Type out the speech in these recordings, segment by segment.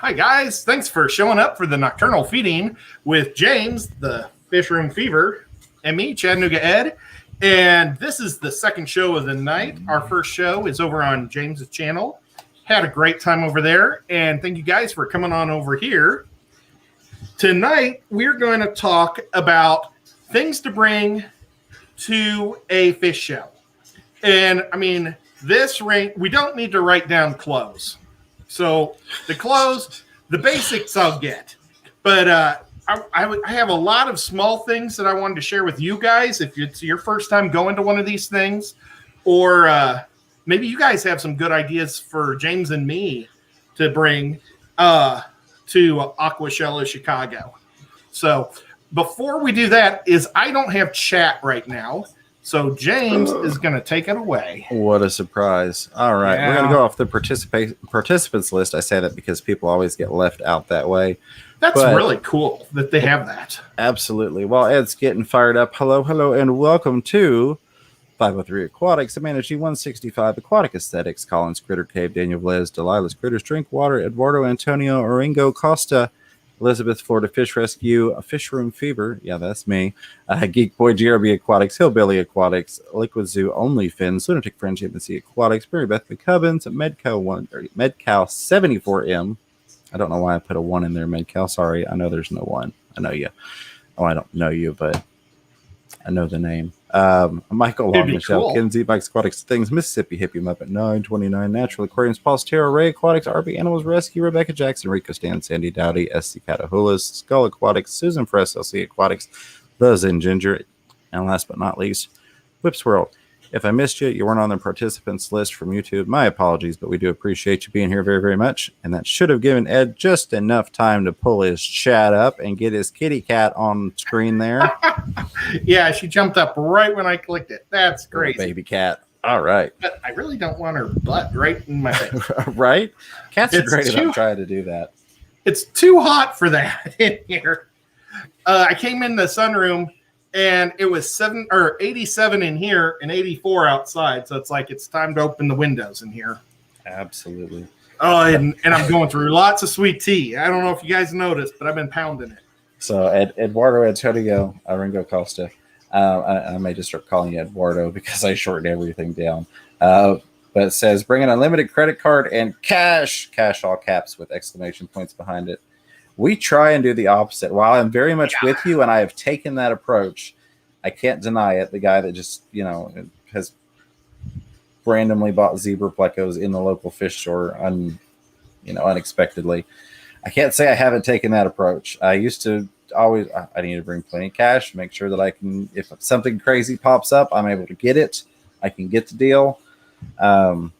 Hi, guys. Thanks for showing up for the Nocturnal Feeding with James, the Fish Room Fever, and me, Chattanooga Ed. And this is the second show of the night. Our first show is over on James's channel. Had a great time over there. And thank you guys for coming on over here. Tonight, we're going to talk about things to bring to a fish show. And, I mean, this range, we don't need to write down clothes. So the clothes, the basics I'll get. But I have a lot of small things that I wanted to share with you guys if it's your first time going to one of these things. Or maybe you guys have some good ideas for James and me to bring to Aquashella, Chicago. So before we do that is I don't have chat right now. So James is going to take it away. What a surprise. All right. Yeah. We're going to go off the participants list. I say that because people always get left out that way. That's really cool that they have that. Absolutely. While Ed's getting fired up, hello, and welcome to 503 Aquatics, Amanda G165, Aquatic Aesthetics, Collins Critter Cave, Daniel Velez, Delilah's Critters Drink Water, Eduardo Antonio Oringo Costa, Elizabeth, Florida Fish Rescue, a Fish Room Fever, yeah, that's me, Geek Boy, GRB Aquatics, Hillbilly Aquatics, Liquid Zoo, Only Fins, Lunatic Friendship and Sea Aquatics, Mary Beth McCubbins, Medcal 74M. I don't know why I put a 1 in there, Medcal. Sorry, I know there's no 1. I know you. Oh, I don't know you, but I know the name. Michael Long, Michelle cool. Kinsey, Mike's Aquatics Things, Mississippi Hippie Muppet 929, Natural Aquariums, Paul's Terra, Ray Aquatics, RB Animals Rescue, Rebecca Jackson, Rico Stan, Sandy Dowdy, SC Catahoula's, Skull Aquatics, Susan Press, LC Aquatics, The Zen Ginger, and last but not least, Whips World. If I missed you, you weren't on the participants list from YouTube, my apologies, but we do appreciate you being here very, very much. And that should have given Ed just enough time to pull his chat up and get his kitty cat on screen there. Yeah, she jumped up right when I clicked it. That's great. Baby cat. All right. But I really don't want her butt right in my face. Right? Cats are great about trying to do that. It's too hot for that in here. I came in the sunroom. And it was 87 in here and 84 outside. So it's like it's time to open the windows in here. Absolutely. Oh, and I'm going through lots of sweet tea. I don't know if you guys noticed, but I've been pounding it. So Eduardo Antonio Ringo Costa. I may just start calling you Eduardo because I shortened everything down. But it says, bring an unlimited credit card and cash all caps with exclamation points behind it. We try and do the opposite. While I'm very much with you and I have taken that approach, I can't deny it. The guy that just, has randomly bought zebra plecos in the local fish store, unexpectedly. I can't say I haven't taken that approach. I used to always, I need to bring plenty of cash, make sure that I can, if something crazy pops up, I'm able to get it. I can get the deal. But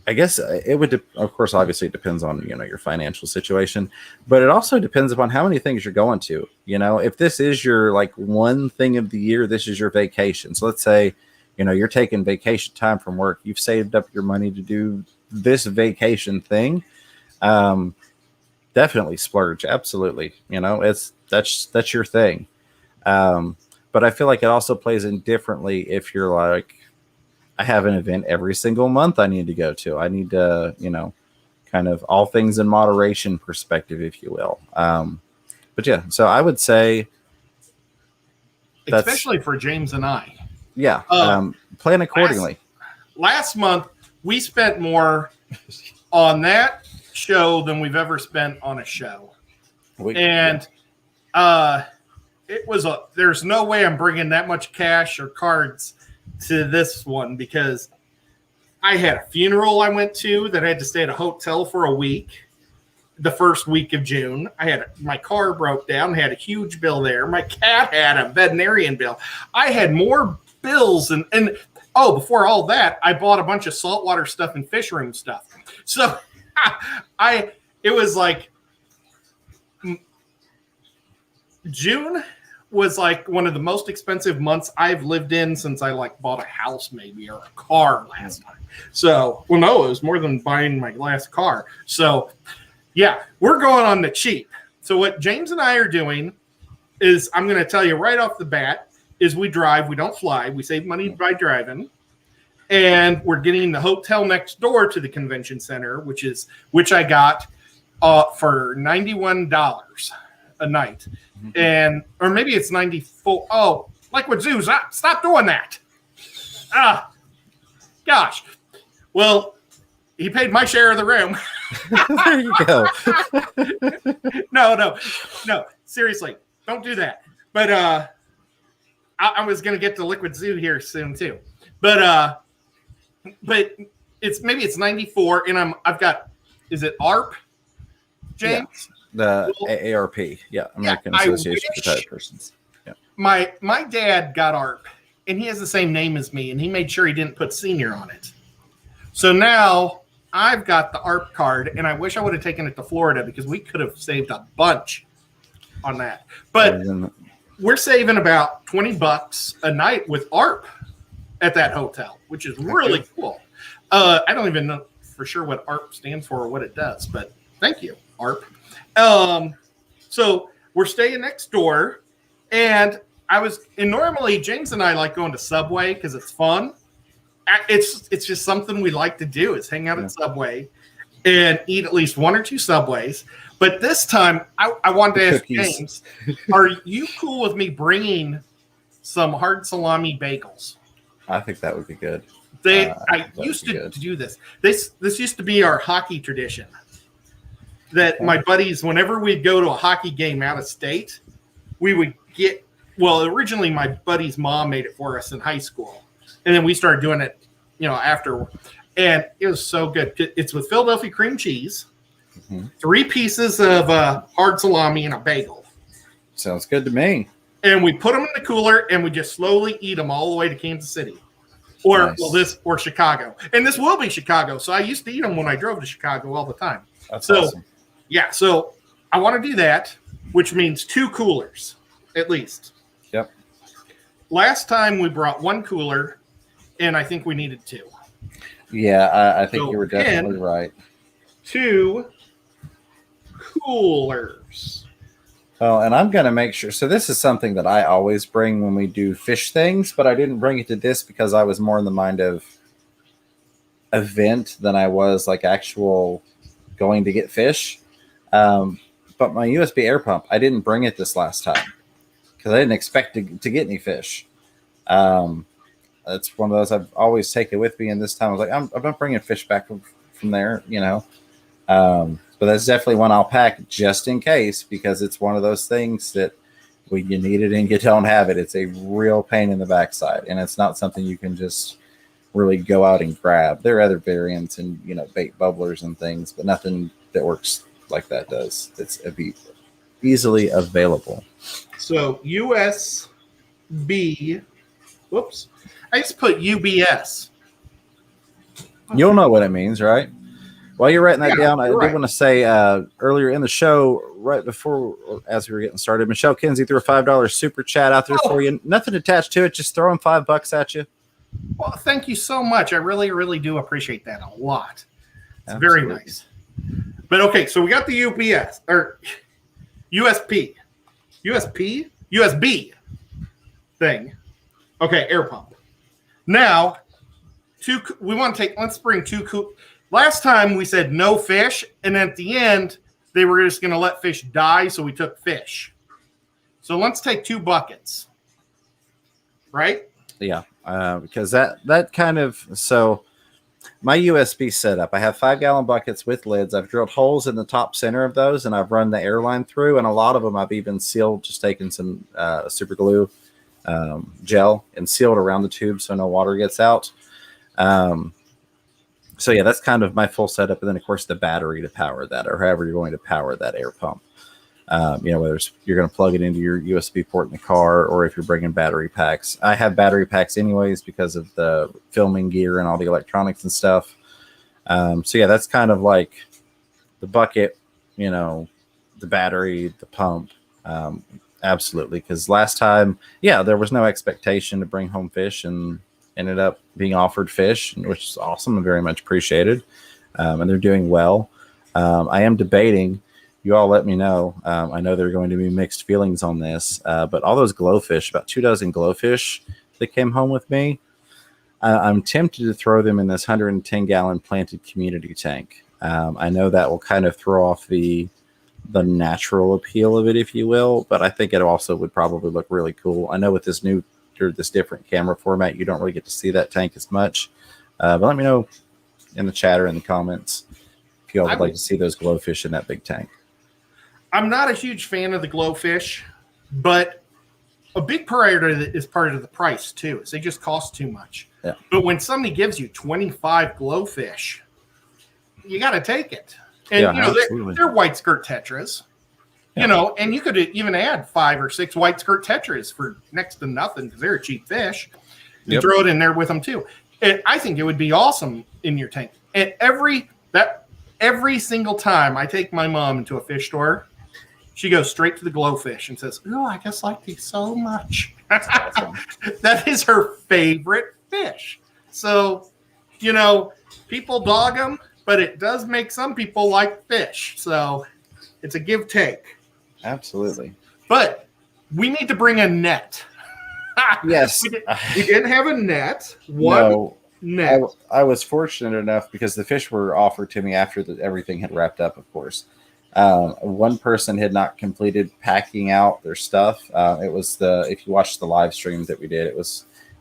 I guess it would, of course, obviously it depends on, your financial situation, but it also depends upon how many things you're going to, if this is your one thing of the year, this is your vacation. So let's say, you're taking vacation time from work. You've saved up your money to do this vacation thing. Definitely splurge. Absolutely. That's your thing. But I feel like it also plays in differently if you're like, I have an event every single month I need to go to. I need to, kind of all things in moderation perspective, if you will. But yeah, so I would say, especially for James and I. Yeah, plan accordingly. Last month, we spent more on that show than we've ever spent on a show. It was there's no way I'm bringing that much cash or cards to this one because I had a funeral I went to that I had to stay at a hotel for a week. The first week of June, my car broke down, had a huge bill there. My cat had a veterinarian bill. I had more bills and before all that, I bought a bunch of saltwater stuff and fish room stuff. So it was like June was like one of the most expensive months I've lived in since I bought a house maybe or a car last time. So, it was more than buying my last car. So, yeah, we're going on the cheap. So what James and I are doing is I'm going to tell you right off the bat is we drive. We don't fly. We save money by driving. and we're getting the hotel next door to the convention center, which I got for $91 a night, and or maybe it's 94. Oh, Liquid Zoo, stop doing that! Gosh. Well, he paid my share of the room. There you go. No. Seriously, don't do that. But I was gonna get to Liquid Zoo here soon too. But it's 94, and I've got, is it ARP, James? Yeah. The AARP, American Association for Retired Persons. Yeah. My dad got ARP, and he has the same name as me, and he made sure he didn't put senior on it. So now I've got the ARP card, and I wish I would have taken it to Florida because we could have saved a bunch on that. But we're saving about $20 a night with ARP at that hotel, which is really cool. I don't even know for sure what ARP stands for or what it does, but thank you, ARP. So we're staying next door, and normally James and I like going to Subway because it's fun. It's just something we like to do is hang out at Subway and eat at least one or two Subways. But this time I wanted to ask James, are you cool with me bringing some hard salami bagels? I think that would be good. I used to do this. This used to be our hockey tradition. That my buddies, whenever we'd go to a hockey game out of state, we would get. Well, originally my buddy's mom made it for us in high school, and then we started doing it, after. And it was so good. It's with Philadelphia cream cheese, 3 pieces of hard salami, and a bagel. Sounds good to me. And we put them in the cooler, and we just slowly eat them all the way to Kansas City, or Chicago. And this will be Chicago. So I used to eat them when I drove to Chicago all the time. That's awesome. Yeah, so I want to do that, which means 2 coolers at least. Yep. Last time we brought 1 cooler, and I think we needed 2. Yeah, I think you were definitely right. 2 coolers. Oh, and I'm going to make sure. So this is something that I always bring when we do fish things, but I didn't bring it to this because I was more in the mind of event than I was like actual going to get fish. But my USB air pump, I didn't bring it this last time because I didn't expect to get any fish. It's one of those I've always taken with me, and this time I was like, I'm not bringing fish back from there, But that's definitely one I'll pack just in case, because it's one of those things that when you need it and you don't have it, it's a real pain in the backside, and it's not something you can just really go out and grab. There are other variants and bait bubblers and things, but nothing that works like that does. It's easily available. So USB. Whoops, I just put UBS. You'll know what it means, right? While you're writing that down, I do want to say earlier in the show, right before, as we were getting started, Michelle Kinsey threw a $5 super chat out there for you. Nothing attached to it, just throwing $5 at you. Well, thank you so much. I really, really do appreciate that a lot. It's very nice. But okay, so we got the UPS or USB thing. Okay, air pump. Now, let's bring 2 Last time we said no fish, and at the end, they were just going to let fish die, so we took fish. So let's take 2 buckets. Right? Yeah, because that kind of, so my USB setup, I have 5-gallon buckets with lids. I've drilled holes in the top center of those, and I've run the airline through, and a lot of them I've even sealed, just taken some super glue gel and sealed around the tube so no water gets out. So yeah, that's kind of my full setup. And then of course the battery to power that, or however you're going to power that air pump. Whether you're going to plug it into your USB port in the car, or if you're bringing battery packs. I have battery packs anyways because of the filming gear and all the electronics and stuff. So yeah, that's kind of like the bucket, the battery, the pump. Absolutely. Because last time, there was no expectation to bring home fish, and ended up being offered fish, which is awesome and very much appreciated. And they're doing well. I am debating. You all let me know. I know there are going to be mixed feelings on this, but all those glowfish, about 2 dozen glowfish that came home with me, I'm tempted to throw them in this 110-gallon planted community tank. I know that will kind of throw off the natural appeal of it, if you will, but I think it also would probably look really cool. I know with this new or this different camera format, you don't really get to see that tank as much. But let me know in the chat or in the comments if you all would like to see those glowfish in that big tank. I'm not a huge fan of the glowfish, but a big part of it is part of the price too. Is they just cost too much. Yeah. But when somebody gives you 25 glowfish, you got to take it. And they're white skirt tetras. And you could even add 5 or 6 white skirt tetras for next to nothing because they're a cheap fish. You throw it in there with them too. And I think it would be awesome in your tank. And every single time I take my mom into a fish store, she goes straight to the glowfish and says, "Oh, I just like these so much." Awesome. That is her favorite fish. So, people dog them, but it does make some people like fish. So it's a give take. Absolutely. But we need to bring a net. Yes. We didn't have a net. Net. I was fortunate enough because the fish were offered to me after everything had wrapped up, of course. One person had not completed packing out their stuff. It was if you watched the live stream that we did,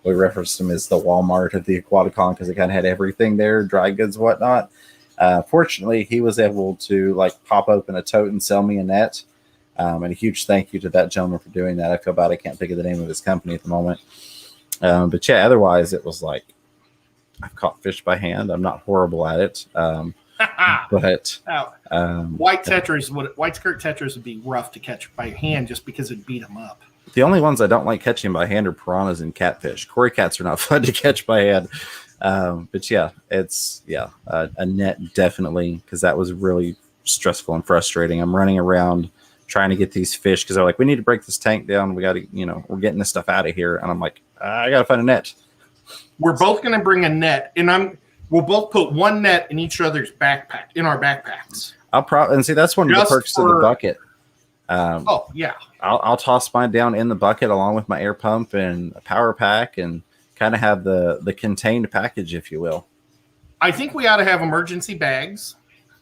we referenced them as the Walmart of the Aquaticon because it kind of had everything there, dry goods, whatnot. Fortunately, he was able to pop open a tote and sell me a net. And a huge thank you to that gentleman for doing that. I feel bad I can't think of the name of his company at the moment. But yeah, otherwise it was I've caught fish by hand. I'm not horrible at it. But white skirt tetras would be rough to catch by hand just because it'd beat them up. The only ones I don't like catching by hand are piranhas and catfish. Cory cats are not fun to catch by hand. But yeah, a net definitely, because that was really stressful and frustrating. I'm running around trying to get these fish because they're like, we need to break this tank down. We got to, we're getting this stuff out of here. And I'm like, I got to find a net. We're both going to bring a net, and we'll both put one net in each other's backpack, in our backpacks. And see, that's one of the perks of the bucket. I'll toss mine down in the bucket along with my air pump and a power pack and kind of have the contained package, if you will. I think we ought to have emergency bags.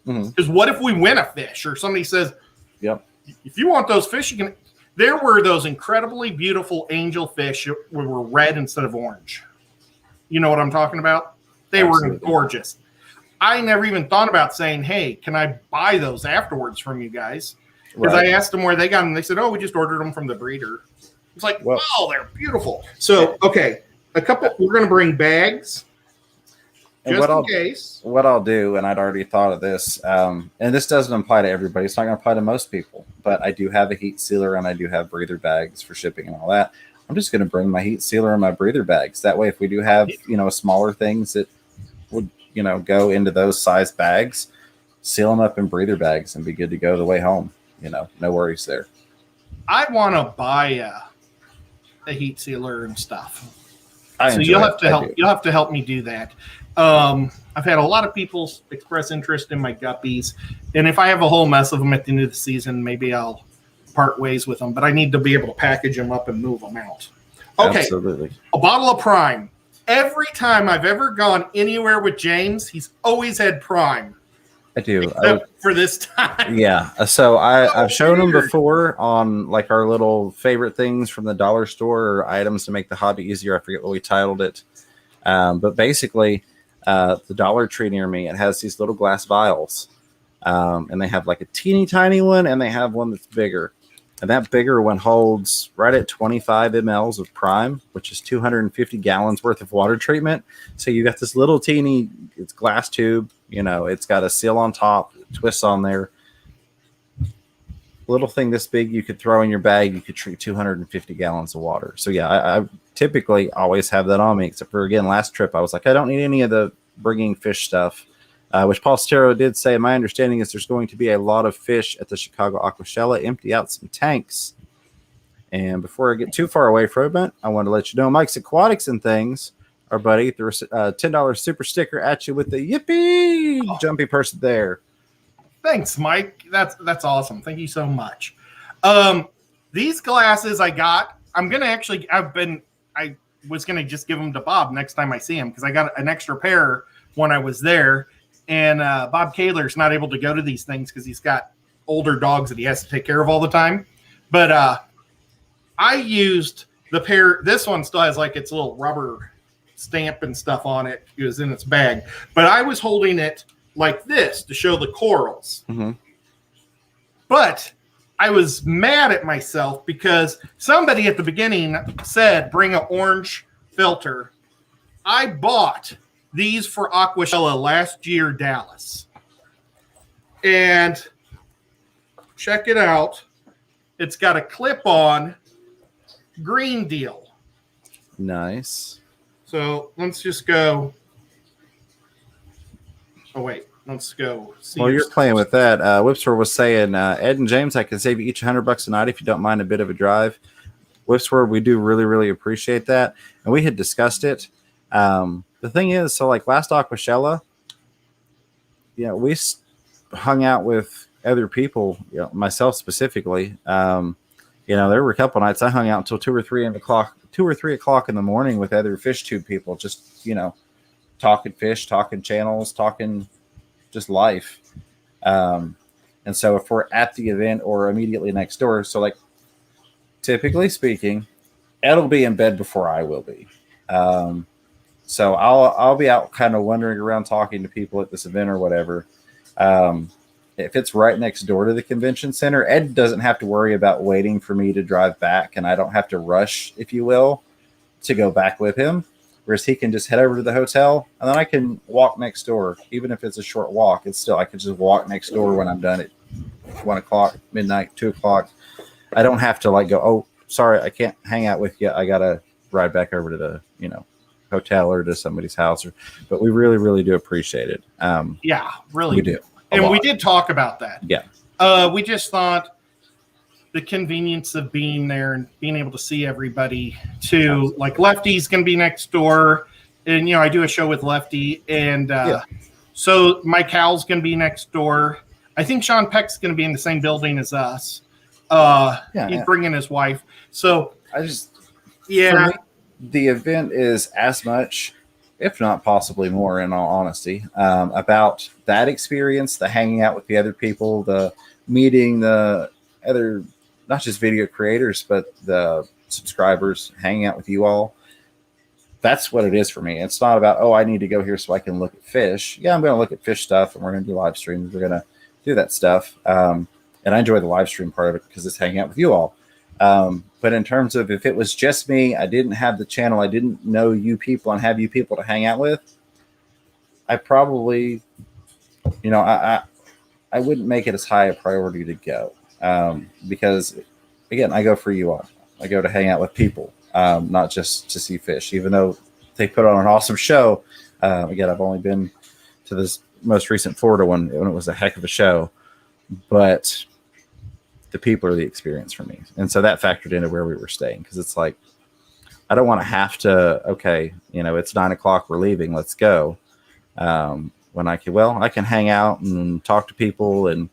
Because what if we win a fish or somebody says, "Yep, if you want those fish, you can." There were those incredibly beautiful angel fish that were red instead of orange. You know what I'm talking about? They Absolutely. Were gorgeous. I never even thought about saying, "Hey, can I buy those afterwards from you guys?" Because I asked them where they got them. They said, "Oh, we just ordered them from the breeder." It's like, wow, they're beautiful. So, okay, we're going to bring bags. Just in case. What I'll do, and I'd already thought of this, and this doesn't apply to everybody. It's not going to apply to most people, but I do have a heat sealer and I do have breather bags for shipping and all that. I'm just going to bring my heat sealer and my breather bags. That way, if we do have, smaller things that would, go into those size bags, seal them up in breather bags and be good to go the way home. No worries there. I want to buy a heat sealer and stuff. So you'll have to help me do that. I've had a lot of people express interest in my guppies, and if I have a whole mess of them at the end of the season, maybe I'll part ways with them. But I need to be able to package them up and move them out. Okay, absolutely. A bottle of Prime. Every time I've ever gone anywhere with James, he's always had Prime. I do. Except for this time. Yeah. So I've shown them before on our little favorite things from the dollar store or items to make the hobby easier. I forget what we titled it. But basically, the Dollar Tree near me, it has these little glass vials. And they have a teeny tiny one and they have one that's bigger. And that bigger one holds right at 25 mLs of Prime, which is 250 gallons worth of water treatment. So you got this little teeny, it's glass tube, it's got a seal on top, twists on there. Little thing this big, you could throw in your bag, you could treat 250 gallons of water. So yeah, I typically always have that on me, except for, again, last trip, I was like, I don't need any of the bringing fish stuff. Which Paul Stero did say, my understanding is there's going to be a lot of fish at the Chicago Aquashella, empty out some tanks. And before I get too far away from it, I want to let you know Mike's Aquatics and Things, our buddy, threw a $10 super sticker at you with the yippee jumpy person there. Thanks, Mike. That's awesome. Thank you so much. These glasses I got, I'm going to actually, was going to just give them to Bob next time I see him because I got an extra pair when I was there. And Bob Kaler's not able to go to these things because he's got older dogs that he has to take care of all the time. But I used the pair. This one still has like its little rubber stamp and stuff on it. It was in its bag. But I was holding it like this to show the corals. Mm-hmm. But I was mad at myself because somebody at the beginning said, bring an orange filter. I bought these for Aquashella last year, Dallas. And check it out. It's got a clip-on green deal. Nice. So let's just go. Oh, wait. Let's go. Well, you're playing with that. Whipsword was saying, Ed and James, I can save you each $100 a night if you don't mind a bit of a drive. Whipsword, we do really, really appreciate that. And we had discussed it. The thing is, so like last Aquashella, we hung out with other people, myself specifically. There were a couple nights I hung out until 2 or 3 o'clock in the morning with other fish tube people, just, talking fish, talking channels, talking just life. And so if we're at the event or immediately next door, so like typically speaking, Ed will be in bed before I will be. So I'll be out kind of wandering around talking to people at this event or whatever. If it's right next door to the convention center, Ed doesn't have to worry about waiting for me to drive back, and I don't have to rush, if you will, to go back with him. Whereas he can just head over to the hotel, and then I can walk next door. Even if it's a short walk, I can just walk next door when I'm done at 1 o'clock, midnight, 2 o'clock. I don't have to go, oh, sorry, I can't hang out with you. I got to ride back over to the, hotel or to somebody's house. But we really, really do appreciate it. Yeah, really. We do. And we did talk about that. Yeah. We just thought the convenience of being there and being able to see everybody too. Like Lefty's going to be next door. And, I do a show with Lefty. And so Mike Howell's going to be next door. I think Sean Peck's going to be in the same building as us. He's bringing his wife. So for me, the event is as much, if not possibly more, in all honesty, about that experience, the hanging out with the other people, the meeting the other, not just video creators, but the subscribers, hanging out with you all. That's what it is for me. It's not about, I need to go here so I can look at fish. Yeah, I'm going to look at fish stuff, and we're going to do live streams. We're going to do that stuff. And I enjoy the live stream part of it because it's hanging out with you all. But in terms of if it was just me, I didn't have the channel, I didn't know you people and have you people to hang out with, I probably, I wouldn't make it as high a priority to go. Because, again, I go for you all. I go to hang out with people, not just to see fish, even though they put on an awesome show. Again, I've only been to this most recent Florida one, and it was a heck of a show. But the people are the experience for me. And so that factored into where we were staying, because it's like, I don't want to have to, it's 9 o'clock, we're leaving, let's go. When I can hang out and talk to people, and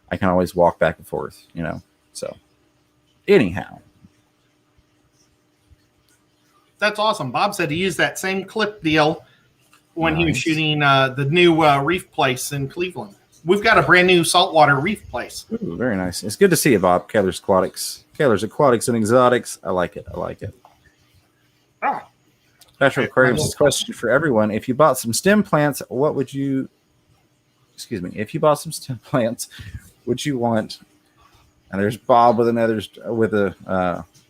I can always walk back and forth, So anyhow. That's awesome. Bob said he used that same clip deal when he was shooting the new reef place in Cleveland. We've got a brand new saltwater reef place. Ooh, very nice. It's good to see you, Bob. Kaler's Aquatics and Exotics. I like it. Ah. Patrick Aquarium's question for everyone. If you bought some stem plants, would you want? And there's Bob with a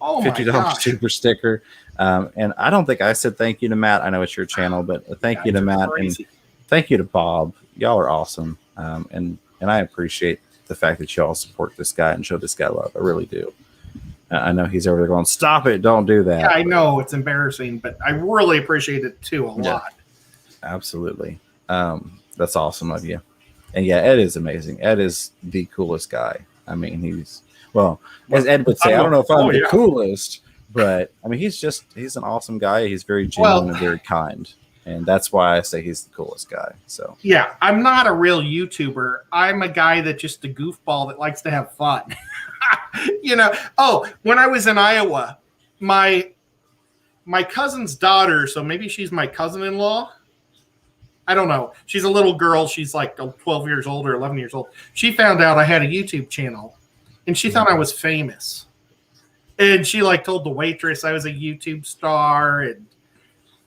$50 super sticker. And I don't think I said thank you to Matt. I know it's your channel, but thank you to Matt. Crazy. And thank you to Bob. Y'all are awesome. And I appreciate the fact that y'all support this guy and show this guy love. I really do. I know he's over there going, stop it, don't do that. Yeah, I know it's embarrassing, but I really appreciate it too a lot. Absolutely. That's awesome of you. And yeah, Ed is amazing. Ed is the coolest guy. I mean, as Ed would say, I don't know if I'm the coolest, but I mean, he's an awesome guy. He's very genuine and very kind. And that's why I say he's the coolest guy. So yeah, I'm not a real YouTuber. I'm a guy that just a goofball that likes to have fun. When I was in Iowa, my my cousin's daughter, so maybe she's my cousin-in-law. I don't know. She's a little girl. She's like 12 years old or 11 years old. She found out I had a YouTube channel, and she thought I was famous. And she like told the waitress I was a YouTube star, and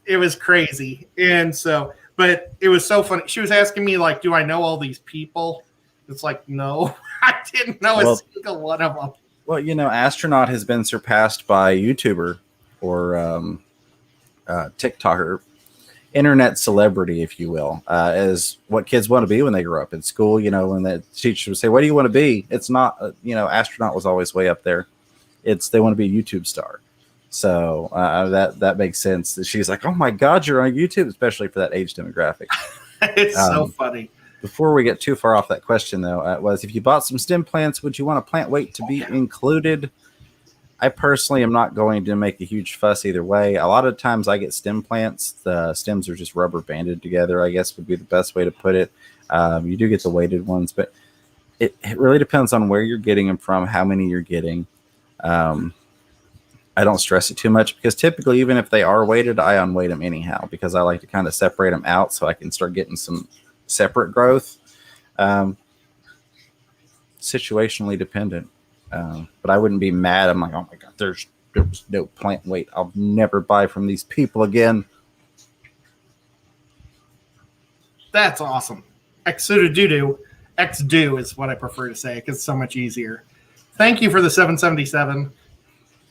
it was crazy. And so, but it was so funny. She was asking me like, do I know all these people? It's like, no, I didn't know a single one of them. Well, you know, Astronaut has been surpassed by YouTuber or TikToker, internet celebrity, if you will, as what kids want to be when they grow up in school. You know, when the teacher would say, what do you want to be? It's not, Astronaut was always way up there. They want to be a YouTube star. So that makes sense. She's like, oh my God, you're on YouTube, especially for that age demographic. It's so funny. Before we get too far off that question, though, was if you bought some stem plants, would you want a plant weight to be included? I personally am not going to make a huge fuss either way. A lot of times I get stem plants. The stems are just rubber banded together, I guess would be the best way to put it. You do get the weighted ones, but it really depends on where you're getting them from, how many you're getting. I don't stress it too much because typically, even if they are weighted, I unweight them anyhow because I like to kind of separate them out so I can start getting some separate growth. Situationally dependent. But I wouldn't be mad. I'm like, oh my God, there was no plant weight. I'll never buy from these people again. That's awesome. Xsudo X-do is what I prefer to say because it's so much easier. Thank you for the 777.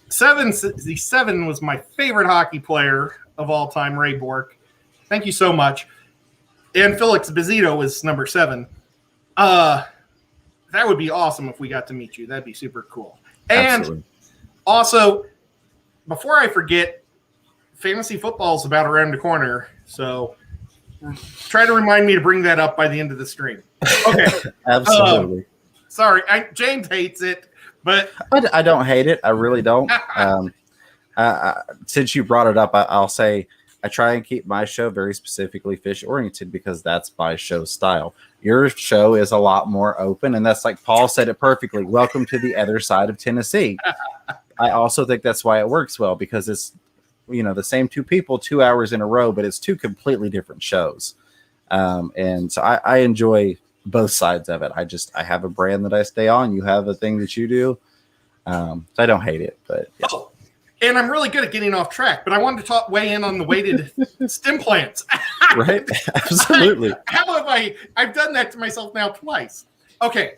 777 was my favorite hockey player of all time, Ray Bork. Thank you so much. And Felix Bezito was number 7. That would be awesome if we got to meet you. That'd be super cool. And Absolutely. Also, before I forget, fantasy football is about around the corner. So try to remind me to bring that up by the end of the stream. Okay. Absolutely. Sorry, James hates it, but I don't hate it. I really don't. Since you brought it up, I'll say I try and keep my show very specifically fish oriented because that's my show style. Your show is a lot more open, and that's like Paul said it perfectly. Welcome to the other side of Tennessee. I also think that's why it works well because it's, the same two people 2 hours in a row, but it's two completely different shows. And so I enjoy both sides of it. I have a brand that I stay on. You have a thing that you do. So I don't hate it, but yeah. Oh, and I'm really good at getting off track, but I wanted to weigh in on the weighted stem plants. Right? Absolutely. How have I've done that to myself now twice. Okay.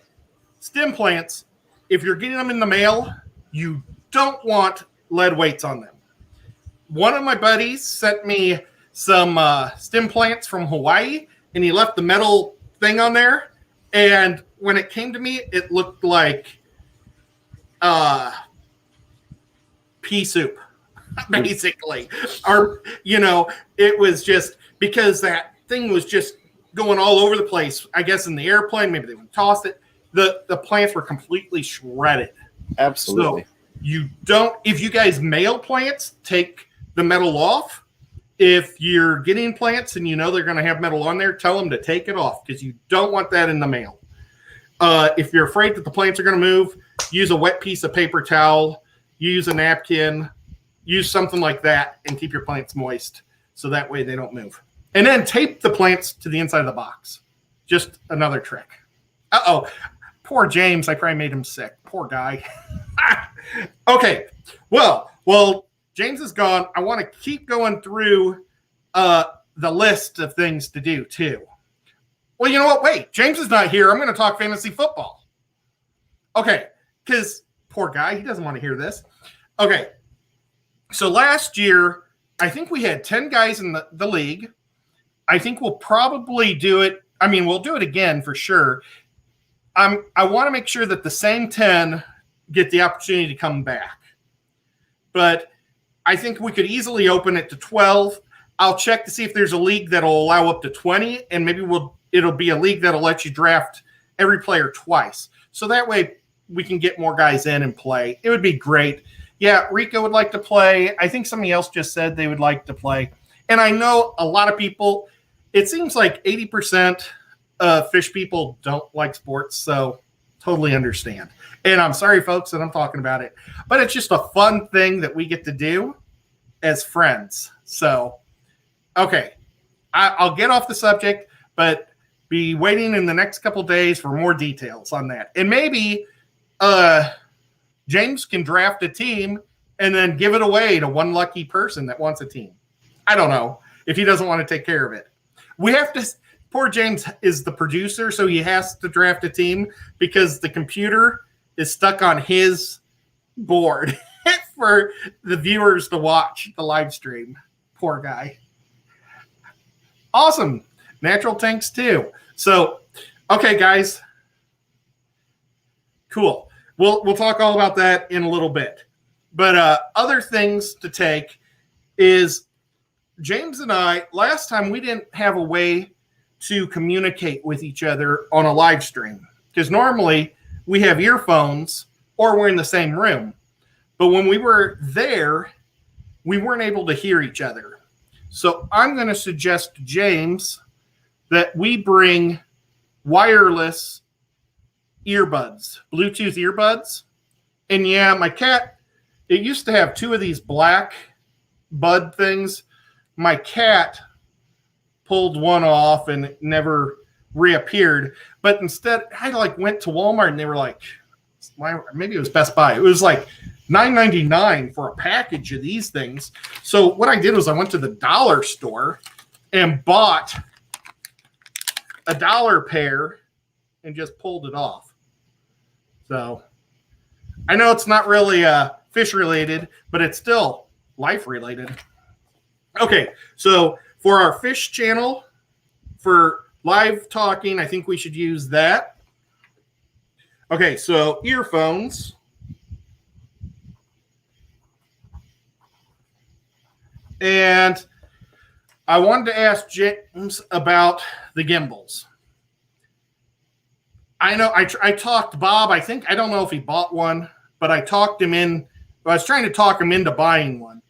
Stem plants, if you're getting them in the mail, you don't want lead weights on them. One of my buddies sent me some stem plants from Hawaii, and he left the metal thing on there. And when it came to me, it looked like pea soup, basically. Or, it was just because that thing was just going all over the place. I guess in the airplane, maybe they tossed it. The plants were completely shredded. Absolutely. So if you guys mail plants, take the metal off. If you're getting plants and they're going to have metal on there, tell them to take it off because you don't want that in the mail. If you're afraid that the plants are going to move, use a wet piece of paper towel, use a napkin, use something like that, and keep your plants moist so that way they don't move. And then tape the plants to the inside of the box. Just another trick. Uh-oh. Poor James. I probably made him sick. Poor guy. Okay. Well, James is gone. I want to keep going through the list of things to do, too. Well, you know what? Wait. James is not here. I'm going to talk fantasy football. Okay. Because poor guy. He doesn't want to hear this. Okay. So last year, I think we had 10 guys in the league. I think we'll probably do it. I mean, we'll do it again for sure. I want to make sure that the same 10 get the opportunity to come back. But I think we could easily open it to 12. I'll check to see if there's a league that'll allow up to 20, and maybe it'll be a league that'll let you draft every player twice. So that way we can get more guys in and play. It would be great. Yeah, Rico would like to play. I think somebody else just said they would like to play. And I know a lot of people, it seems like 80% of fish people don't like sports, so totally understand. And I'm sorry, folks, that I'm talking about it. But it's just a fun thing that we get to do. as friends. So, okay, I'll get off the subject, but be waiting in the next couple days for more details on that. And maybe James can draft a team and then give it away to one lucky person that wants a team. I don't know if he doesn't want to take care of it. We have to. Poor James is the producer, so he has to draft a team because the computer is stuck on his board for the viewers to watch the live stream. Poor guy. Awesome. Natural tanks too. So, okay, guys. Cool. We'll talk all about that in a little bit. But other things to take is James and I, last time we didn't have a way to communicate with each other on a live stream because normally we have earphones or we're in the same room. But when we were there, we weren't able to hear each other. So I'm going to suggest to James that we bring wireless earbuds, Bluetooth earbuds. And yeah, my cat, it used to have two of these black bud things. My cat pulled one off and it never reappeared. But instead, I went to Walmart and they were like, maybe it was Best Buy. It was like $9.99 for a package of these things. So what I did was I went to the dollar store and bought a $1 pair and just pulled it off. So I know it's not really fish related, but it's still life related. Okay, so for our fish channel, for live talking, I think we should use that. Okay, so earphones. And I wanted to ask James about the gimbals. I know I talked Bob. I don't know if he bought one, but I talked him in. I was trying to talk him into buying one.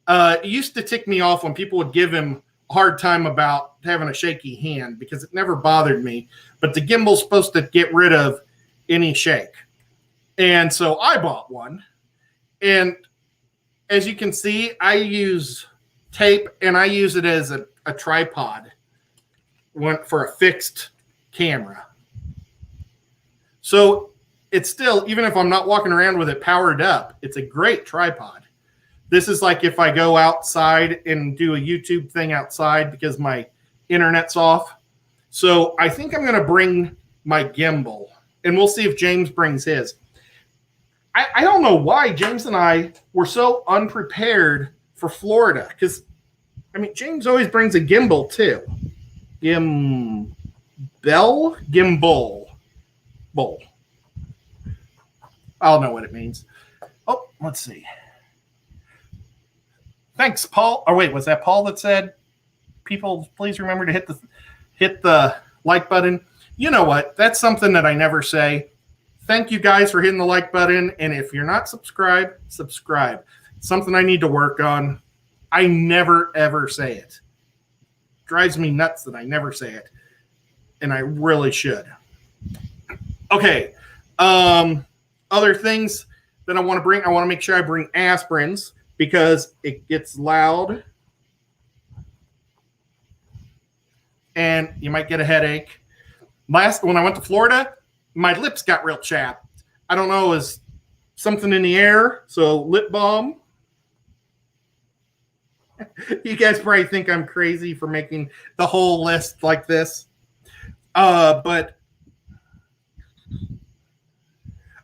It used to tick me off when people would give him a hard time about having a shaky hand because it never bothered me. But the gimbal's supposed to get rid of any shake. And so I bought one. And as you can see, I use tape and I use it as a tripod for a fixed camera. So it's still, even if I'm not walking around with it powered up, it's a great tripod. This is like if I go outside and do a YouTube thing outside because my internet's off. So I think I'm going to bring my gimbal and we'll see if James brings his. I don't know why James and I were so unprepared for Florida because, I mean, James always brings a gimbal too. Gimbal. Bowl. I'll know what it means. Oh, let's see. Thanks, Paul. Oh, wait, was that Paul that said, people, please remember to hit the like button? You know what? That's something that I never say. Thank you guys for hitting the like button. And if you're not subscribed, subscribe. It's something I need to work on. I never, ever say it. Drives me nuts that I never say it. And I really should. Okay. Other things that I want to bring. I want to make sure I bring aspirins because it gets loud. And you might get a headache. When I went to Florida, my lips got real chapped. I don't know, it was something in the air. So lip balm. You guys probably think I'm crazy for making the whole list like this. But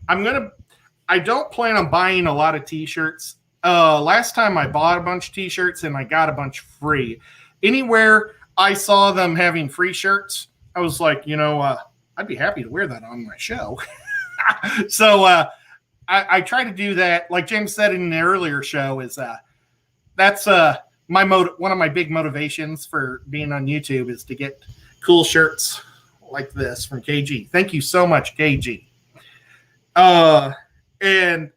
I don't plan on buying a lot of t-shirts. Last time I bought a bunch of t-shirts and I got a bunch free. Anywhere I saw them having free shirts, I was like, I'd be happy to wear that on my show. So I try to do that. Like James said in the earlier show, is that's one of my big motivations for being on YouTube is to get cool shirts like this from KG. Thank you so much, KG. And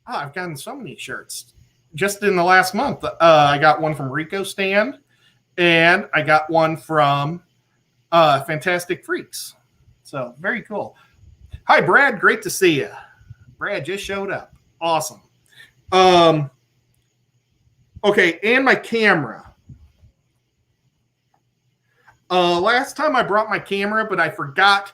I've gotten so many shirts just in the last month. I got one from Rico Stand and I got one from Fantastic Freaks. So very cool. Hi, Brad. Great to see you. Brad just showed up. Awesome. Okay, and my camera. Last time I brought my camera, but I forgot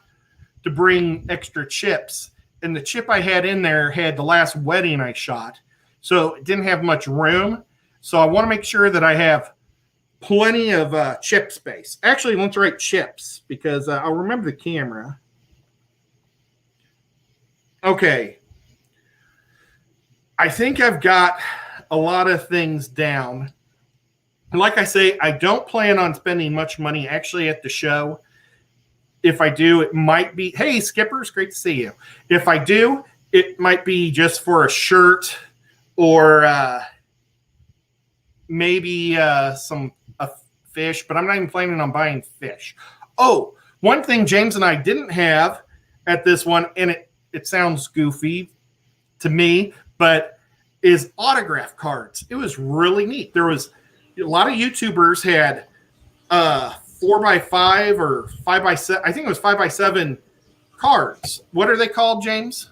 to bring extra chips. And the chip I had in there had the last wedding I shot. So it didn't have much room. So I want to make sure that I have plenty of chip space. Actually, let's write chips because I'll remember the camera. Okay. I think I've got a lot of things down. Like I say, I don't plan on spending much money actually at the show. If I do, it might be, hey, Skippers, great to see you. If I do, it might be just for a shirt or maybe some fish, but I'm not even planning on buying fish. Oh, one thing James and I didn't have at this one, and it sounds goofy to me, but is autograph cards. It was really neat. There was a lot of YouTubers had 4x5 or 5x7. I think it was 5x7 cards. What are they called, James?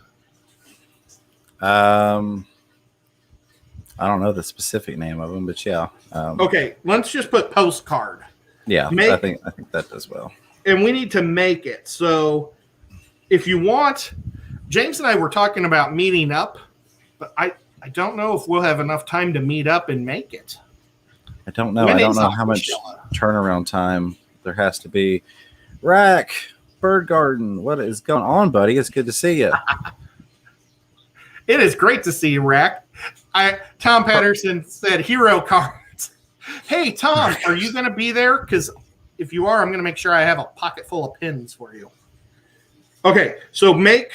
I don't know the specific name of them, but yeah. Okay, let's just put postcard. Yeah, I think that does well. And we need to make it. So if you want, James and I were talking about meeting up, but I don't know if we'll have enough time to meet up and make it. I don't know. I don't know how much turnaround time there has to be. Rack, Bird Garden, what is going on, buddy? It's good to see you. It is great to see you, Rack. Tom Patterson said hero cards. Hey, Tom, are you going to be there? Because if you are, I'm going to make sure I have a pocket full of pins for you. Okay, so make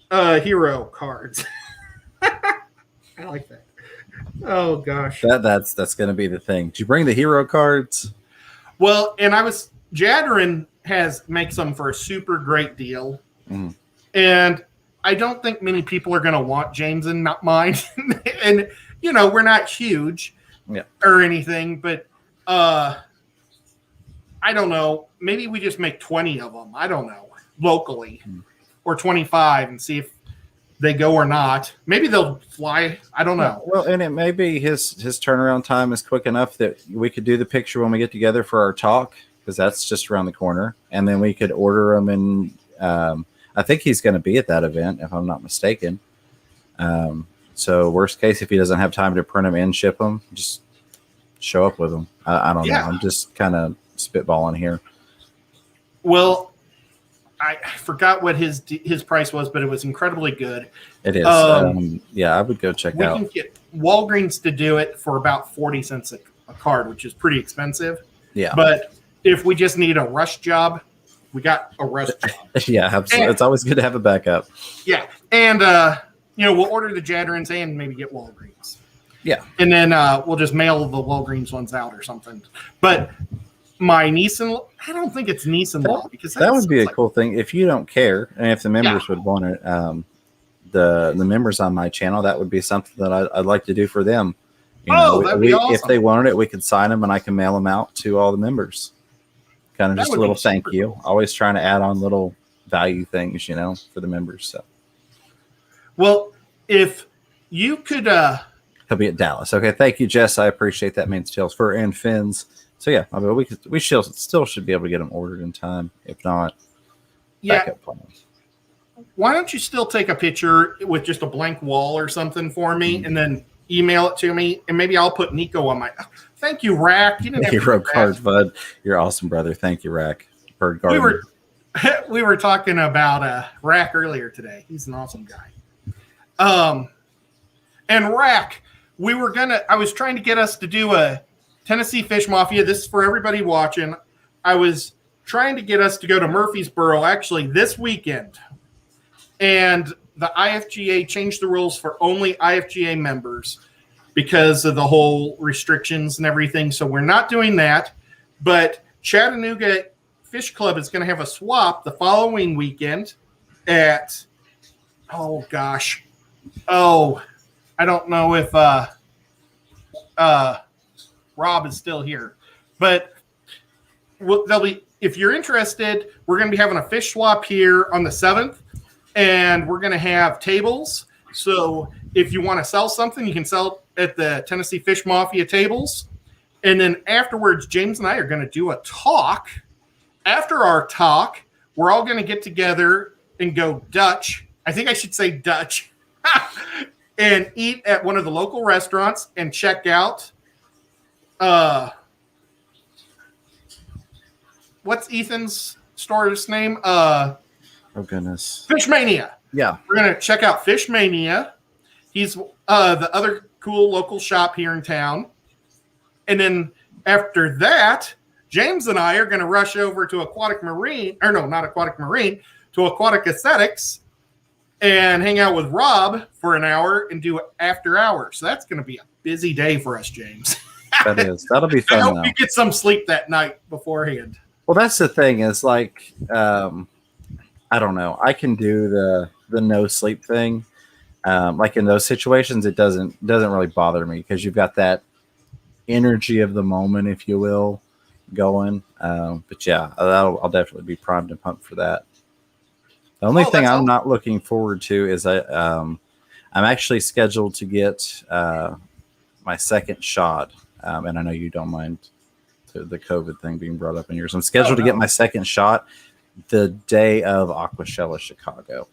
hero cards. I like that. Oh gosh, that's going to be the thing. Did you bring the hero cards? Well, and Jadrin makes them for a super great deal, and I don't think many people are going to want James and not mine. And we're not huge, or anything, but I don't know. Maybe we just make 20 of them. I don't know, locally, or 25, and see if they go or not. Maybe they'll fly. I don't know. Well, and it may be his turnaround time is quick enough that we could do the picture when we get together for our talk, because that's just around the corner, and then we could order them. And I think he's going to be at that event, if I'm not mistaken. So worst case, if he doesn't have time to print them and ship them, just show up with them. I don't know. I'm just kind of spitballing here. Well, I forgot what his price was, but it was incredibly good. It is. I would go check out. We can get Walgreens to do it for about 40 cents a card, which is pretty expensive. Yeah. But if we just need a rush job, we got a rush job. Yeah, absolutely. It's always good to have a backup. Yeah. And, we'll order the Jadrins and maybe get Walgreens. Yeah. And then we'll just mail the Walgreens ones out or something. But my niece-in-law, I don't think it's niece-in-law, because that would be a cool thing if you don't care, and if the members would want it. The members on my channel, that would be something that I'd like to do for them. That'd be awesome. If they wanted it, we could sign them, and I can mail them out to all the members. Kind of just a little thank you. Cool. Always trying to add on little value things, for the members. So, well, if you could, he'll be at Dallas. Okay, thank you, Jess. I appreciate that. Means tails, fur, and fins. So yeah, I mean, we still should be able to get them ordered in time. If not, backup plans. Why don't you still take a picture with just a blank wall or something for me, and then email it to me, and maybe I'll put Nico on my. Thank you, Rack. You didn't have hero cards, bud. You're awesome, brother. Thank you, Rack. Bird Garden. We were talking about Rack earlier today. He's an awesome guy. And Rack, I was trying to get us to do a Tennessee Fish Mafia. This is for everybody watching. I was trying to get us to go to Murfreesboro actually this weekend. And the IFGA changed the rules for only IFGA members because of the whole restrictions and everything. So we're not doing that. But Chattanooga Fish Club is going to have a swap the following weekend at, I don't know if Rob is still here. But if you're interested, we're going to be having a fish swap here on the 7th. And we're going to have tables. So if you want to sell something, you can sell it at the Tennessee Fish Mafia tables. And then afterwards, James and I are going to do a talk. After our talk, we're all going to get together and go Dutch. I think I should say Dutch. And eat at one of the local restaurants and check out what's Ethan's store's name? Oh goodness. Fish Mania. Yeah. We're gonna check out Fish Mania. He's the other cool local shop here in town. And then after that, James and I are gonna rush over to Aquatic Marine, or no, not Aquatic Marine, to Aquatic Aesthetics and hang out with Rob for an hour and do after hours. So that's going to be a busy day for us, James. That is. That'll be fun. I hope you get some sleep that night beforehand. Well, that's the thing is like, I don't know. I can do the no sleep thing. Like in those situations, it doesn't really bother me because you've got that energy of the moment, if you will, going. But yeah, I'll definitely be primed and pumped for that. The only thing I'm not looking forward to is I'm actually scheduled to get my second shot, and I know you don't mind the COVID thing being brought up in yours. I'm scheduled to get my second shot the day of Aquashella Chicago.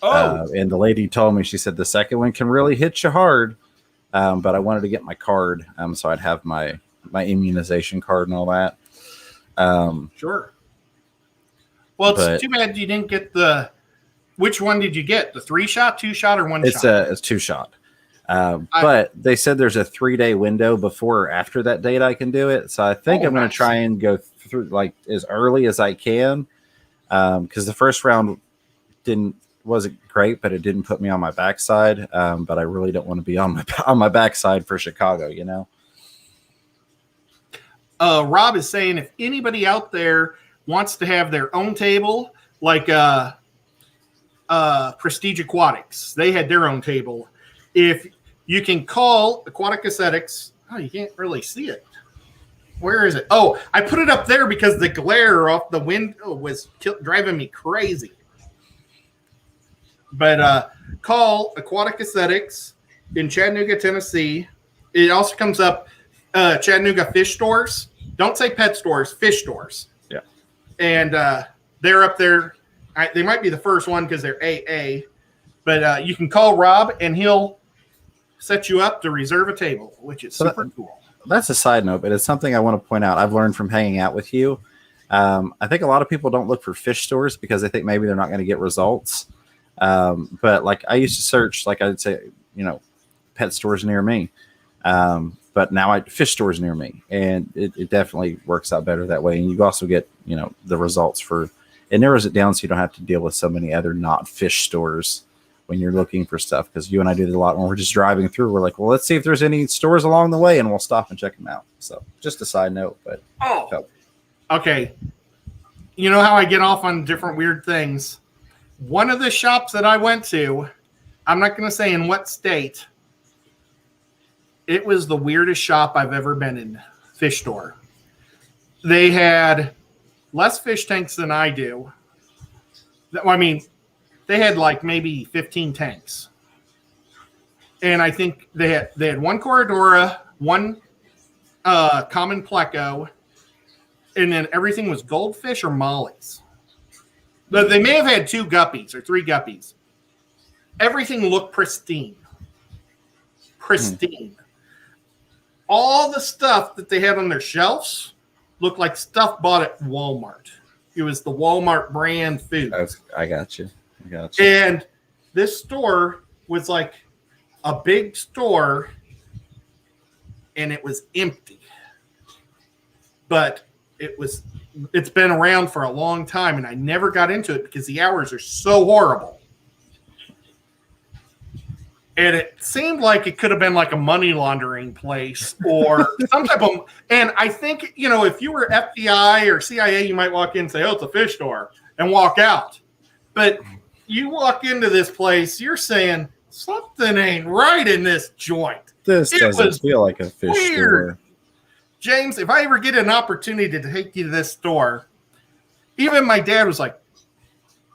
And the lady told me, she said the second one can really hit you hard, but I wanted to get my card, so I'd have my immunization card and all that. Sure. Well, it's too bad you didn't get which one did you get? The 3-shot, 2-shot, or 1-shot? It's 2-shot. But they said there's a 3-day window before or after that date I can do it. So I think I'm going to try and go through like as early as I can. Because the first round wasn't great, but it didn't put me on my backside. But I really don't want to be on my backside for Chicago, you know? Rob is saying if anybody out there wants to have their own table, like Prestige Aquatics, they had their own table. If you can call Aquatic Aesthetics, you can't really see it. Where is it? Oh, I put it up there because the glare off the window was driving me crazy. But call Aquatic Aesthetics in Chattanooga, Tennessee. It also comes up Chattanooga Fish Stores. Don't say pet stores, fish stores. Yeah. And they're up there. They might be the first one because they're AA. But you can call Rob, and he'll set you up to reserve a table, which is super cool. That's a side note, but it's something I want to point out. I've learned from hanging out with you. I think a lot of people don't look for fish stores because they think maybe they're not going to get results. But like I used to search, like I'd say, pet stores near me. But now fish stores near me, and it definitely works out better that way. And you also get, the results it narrows it down so you don't have to deal with so many other not fish stores when you're looking for stuff. Because you and I do it a lot when we're just driving through. We're like, well, let's see if there's any stores along the way, and we'll stop and check them out. So just a side note, but okay. You know how I get off on different weird things? One of the shops that I went to, I'm not going to say in what state, it was the weirdest shop I've ever been in. Fish store. They had less fish tanks than I do. I mean, they had like maybe 15 tanks. And I think they had one Corridora, one common pleco, and then everything was goldfish or mollies. But they may have had 2 guppies or 3 guppies. Everything looked pristine. Pristine. All the stuff that they had on their shelves looked like stuff bought at Walmart. It was the Walmart brand food. I got you. And this store was like a big store, and it was empty. But it's been around for a long time, and I never got into it because the hours are so horrible. And it seemed like it could have been like a money laundering place or some type of. And I think, if you were FBI or CIA, you might walk in and say, oh, it's a fish store, and walk out. But you walk into this place, you're saying, something ain't right in this joint. This doesn't feel like a fish store. James, if I ever get an opportunity to take you to this store, even my dad was like,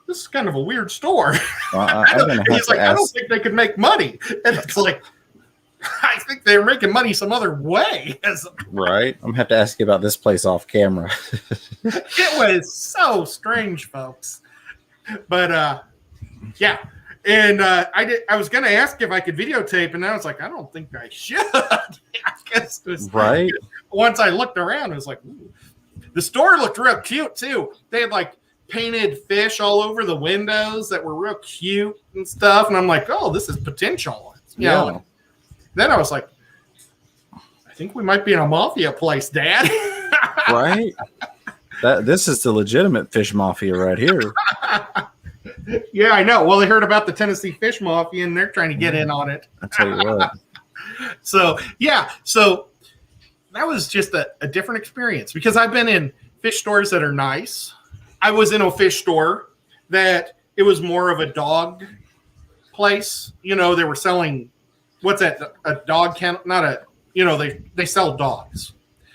this is kind of a weird store. I'm going to have He's to like, I don't ask. think they could make money. And it's like, I think they're making money some other way. Right. I'm going to have to ask you about this place off camera. It was so strange, folks. But yeah. And I was going to ask if I could videotape, and I was like, I don't think I should. I guess it was, Right. Once I looked around, it was like, ooh. The store looked real cute too. They had like painted fish all over the windows that were real cute and stuff. And I'm like, oh, this is potential. You know? Then I was like, I think we might be in a mafia place, Dad. Right. This is the legitimate fish mafia right here. Yeah, I know. Well, they heard about the Tennessee Fish Mafia, and they're trying to get in on it. I tell you what. So that was just a different experience, because I've been in fish stores that are nice. I was in a fish store that it was more of a dog place. You know, they were selling, what's that? A dog kennel? Not a, you know, they sell dogs.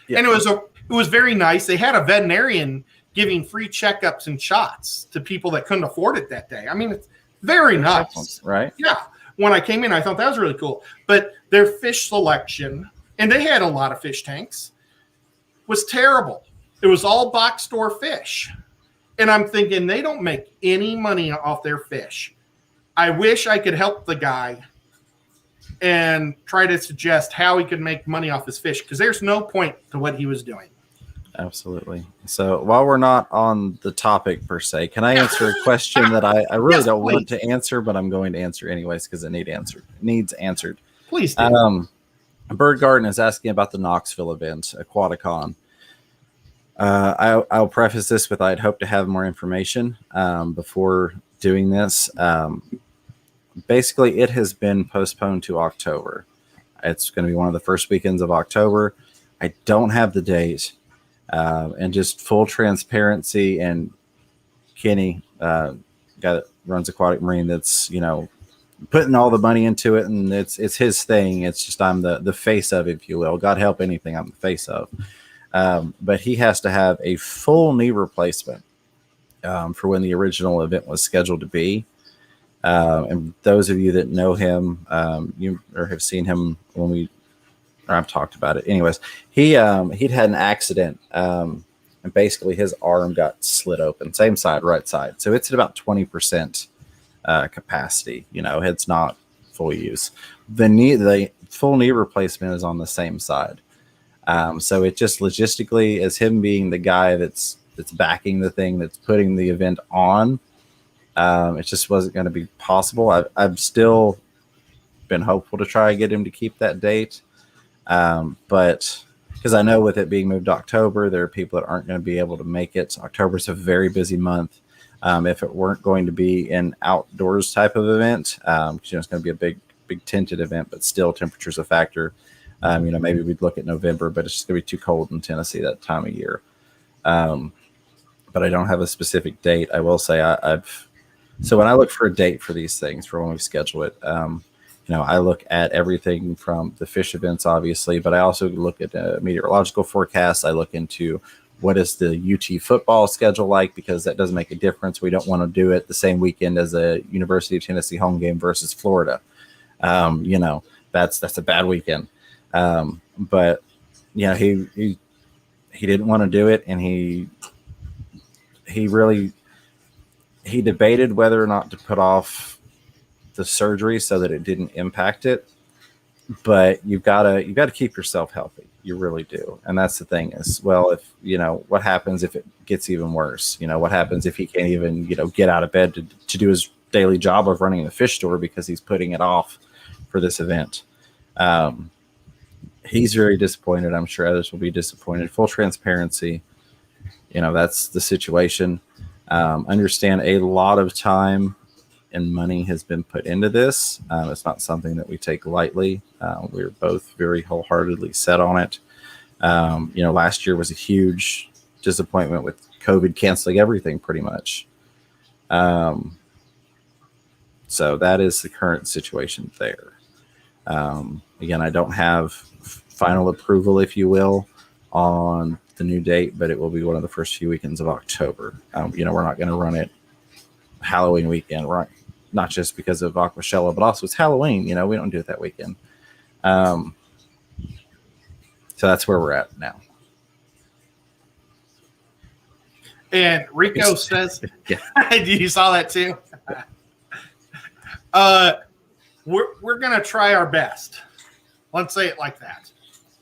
Yeah. And it was very nice. They had a veterinarian giving free checkups and shots to people that couldn't afford it that day. I mean, it's very nice. Right? Yeah. When I came in, I thought that was really cool. But their fish selection, and they had a lot of fish tanks, was terrible. It was all box store fish. And I'm thinking, they don't make any money off their fish. I wish I could help the guy and try to suggest how he could make money off his fish, because there's no point to what he was doing. Absolutely. So while we're not on the topic per se, can I answer a question that I really Yes, don't please. want to answer, but I'm going to answer anyways because it needs answered. Please do. Bird Garden is asking about the Knoxville event, Aquaticon. I'll preface this with I'd hope to have more information before doing this. Basically, it has been postponed to October. It's going to be one of the first weekends of October. I don't have the date. And just full transparency, and Kenny, guy that runs Aquatic Marine, that's, you know, putting all the money into it, and it's his thing. It's just I'm the face of it, if you will. God help anything I'm the face of. But he has to have a full knee replacement for when the original event was scheduled to be. And those of you that know him, you or have seen him when I've talked about it. Anyways, he'd had an accident, and basically his arm got slit open, same side, right side. So it's at about 20% capacity. You know, it's not full use. The full knee replacement is on the same side. So it just logistically, as him being the guy that's backing the thing, that's putting the event on, it just wasn't going to be possible. I've still been hopeful to try and get him to keep that date. But because I know with it being moved to October, there are people that aren't going to be able to make it. October is a very busy month. If it weren't going to be an outdoors type of event, it's going to be a big tinted event, but still temperature's a factor. Maybe we'd look at November, but it's just going to be too cold in Tennessee that time of year. But I don't have a specific date. I will say so when I look for a date for these things, for when we schedule it, I look at everything from the fish events, obviously, but I also look at meteorological forecasts. I look into what is the UT football schedule like, because that does make a difference. We don't want to do it the same weekend as a University of Tennessee home game versus Florida. That's a bad weekend. But he didn't want to do it, and he debated whether or not to put off the surgery so that it didn't impact it. But you've got to keep yourself healthy. You really do. And that's the thing is, well, if, what happens if it gets even worse? What happens if he can't even, get out of bed to do his daily job of running the fish store because he's putting it off for this event? He's very disappointed. I'm sure others will be disappointed. Full transparency. That's the situation. Understand a lot of time and money has been put into this. It's not something that we take lightly. We're both very wholeheartedly set on it. Last year was a huge disappointment with COVID canceling everything pretty much. So that is the current situation there. Again, I don't have final approval, if you will, on the new date, but it will be one of the first few weekends of October. We're not going to run it Halloween weekend, right? Not just because of Aquashella, but also it's Halloween. You know, we don't do it that weekend. So that's where we're at now. And Rico says, yeah. You saw that too? We're going to try our best. Let's say it like that.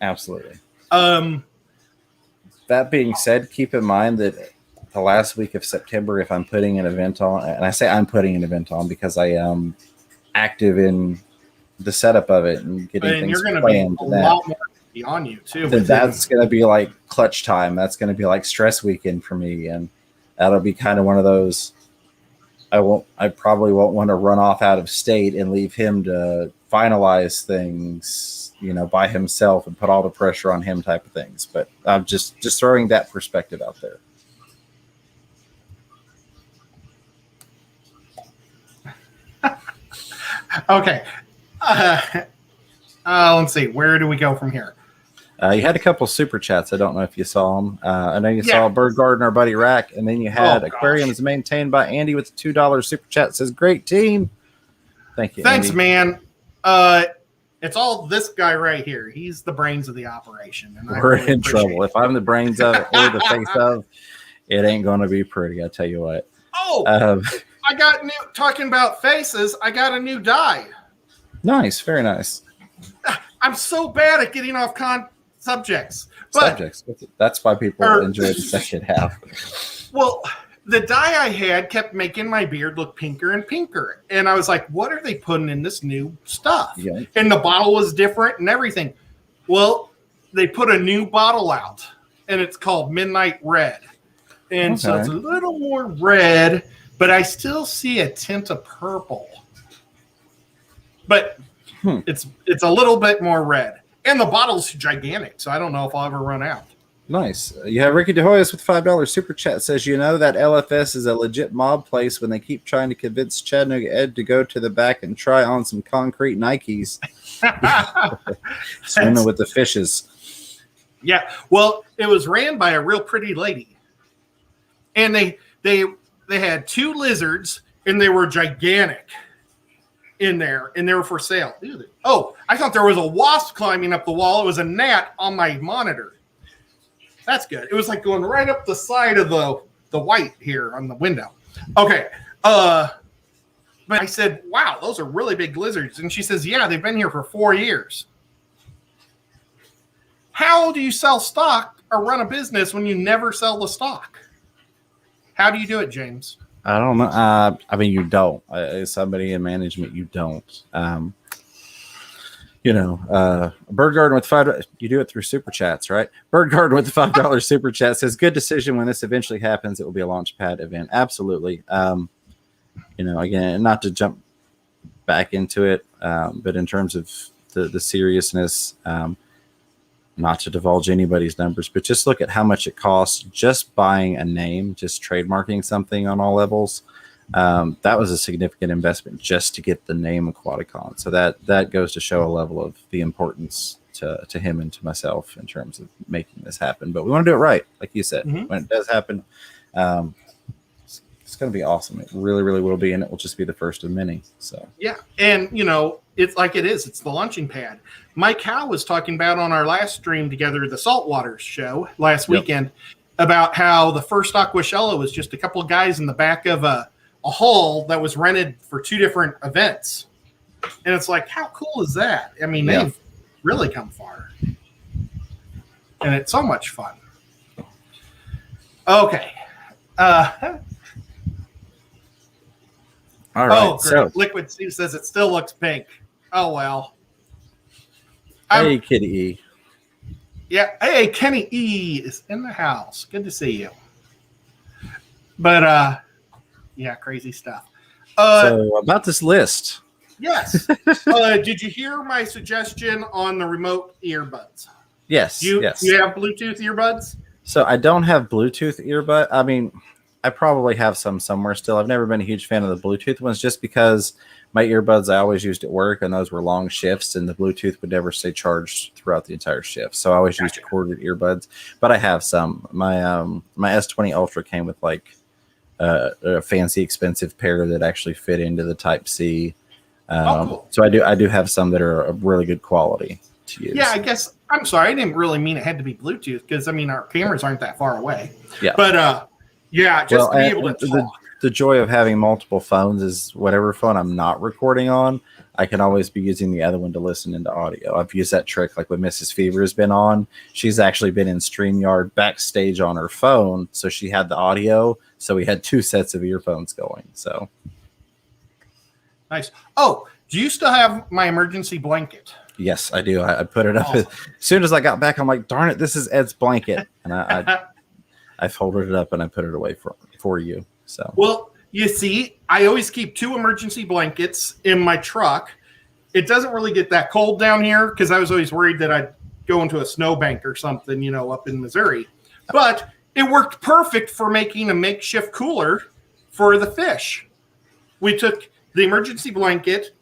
Absolutely. That being said, keep in mind that the last week of September, if I'm putting an event on, and I say I'm putting an event on because I am active in the setup of it and getting things you're going to planned. be a lot more on you too. Then that's going to be like clutch time. That's going to be like stress weekend for me, and that'll be kind of one of those. I probably won't want to run off out of state and leave him to finalize things, you know, by himself and put all the pressure on him type of things. But I'm just throwing that perspective out there. Okay. Let's see. Where do we go from here? You had a couple super chats. I don't know if you saw them. I know you saw Bird Garden, our buddy Rack, and then you had Aquariums Maintained by Andy with a $2 super chat. Says, great team. Thank you. Thanks, Andy. man. It's all this guy right here. He's the brains of the operation. And we're really in trouble. If I'm the brains of it or the face of it, ain't going to be pretty. I tell you what. Oh, I got talking about faces. I got a new die. Nice. Very nice. I'm so bad at getting off subjects. That's why people enjoy the second half. Well, the dye I had kept making my beard look pinker and pinker. And I was like, what are they putting in this new stuff? Yeah. And the bottle was different and everything. Well, they put a new bottle out, and it's called Midnight Red. And so it's a little more red, but I still see a tint of purple. But it's a little bit more red. And the bottle's gigantic, so I don't know if I'll ever run out. Nice. You have Ricky DeHoyas with $5 super chat. Says, you know that LFS is a legit mob place when they keep trying to convince Chattanooga Ed to go to the back and try on some concrete Nikes. Swimming with the fishes. Yeah. Well, it was ran by a real pretty lady. And they had 2 lizards, and they were gigantic in there, and they were for sale. Oh, I thought there was a wasp climbing up the wall. It was a gnat on my monitor. That's good. It was like going right up the side of the white here on the window. Okay. But I said, wow, those are really big lizards. And she says, yeah, they've been here for 4 years. How do you sell stock or run a business when you never sell the stock? How do you do it, James? I don't know. I mean, you don't. As somebody in management, you don't. Bird Garden with $5. You do it through super chats, right? Bird Garden with the $5 super chat says, good decision. When this eventually happens, it will be a launchpad event. Absolutely. Again, not to jump back into it, but in terms of the seriousness, not to divulge anybody's numbers, but just look at how much it costs just buying a name, just trademarking something on all levels. That was a significant investment just to get the name Aquaticon. So that goes to show a level of the importance to him and to myself in terms of making this happen. But we want to do it right, like you said. Mm-hmm. When it does happen, it's going to be awesome. It really, really will be, and it will just be the first of many. So yeah, and it's like it is. It's the launching pad. Mike Howe was talking about on our last stream together, the Saltwater show last weekend, about how the first Aquashella was just a couple of guys in the back of a hall that was rented for 2 different events. And it's like, how cool is that? I mean, they've really come far. And it's so much fun. Okay. All right. Great. So Liquid Steve says it still looks pink. Oh, well. Hey, Kitty E. Yeah. Hey, Kenny E is in the house. Good to see you. But, yeah, crazy stuff. So about this list. Yes. Did you hear my suggestion on the remote earbuds? Yes. You yes. have Bluetooth earbuds? So I don't have Bluetooth earbud. I mean, I probably have some somewhere still. I've never been a huge fan of the Bluetooth ones just because my earbuds I always used at work, and those were long shifts, and the Bluetooth would never stay charged throughout the entire shift. So I always used corded earbuds. But I have some. My S20 Ultra came with like a fancy, expensive pair that actually fit into the Type C. Cool. So I do have some that are of really good quality to use. Yeah, I guess I'm sorry. I didn't really mean it had to be Bluetooth because I mean our cameras aren't that far away. Yeah. But yeah, just to be able to talk. The joy of having multiple phones is whatever phone I'm not recording on, I can always be using the other one to listen into audio. I've used that trick like when Mrs. Fever has been on. She's actually been in StreamYard backstage on her phone, so she had the audio. So we had 2 sets of earphones going. So nice. Oh, do you still have my emergency blanket? yes, I do. I put it up as soon as I got back. I'm like, darn it, this is Ed's blanket, and I folded it up and I put it away for you. So well, you see, I always keep 2 emergency blankets in my truck. It doesn't really get that cold down here because I was always worried that I'd go into a snowbank or something, you know, up in Missouri. But it worked perfect for making a makeshift cooler for the fish. We took the emergency blanket,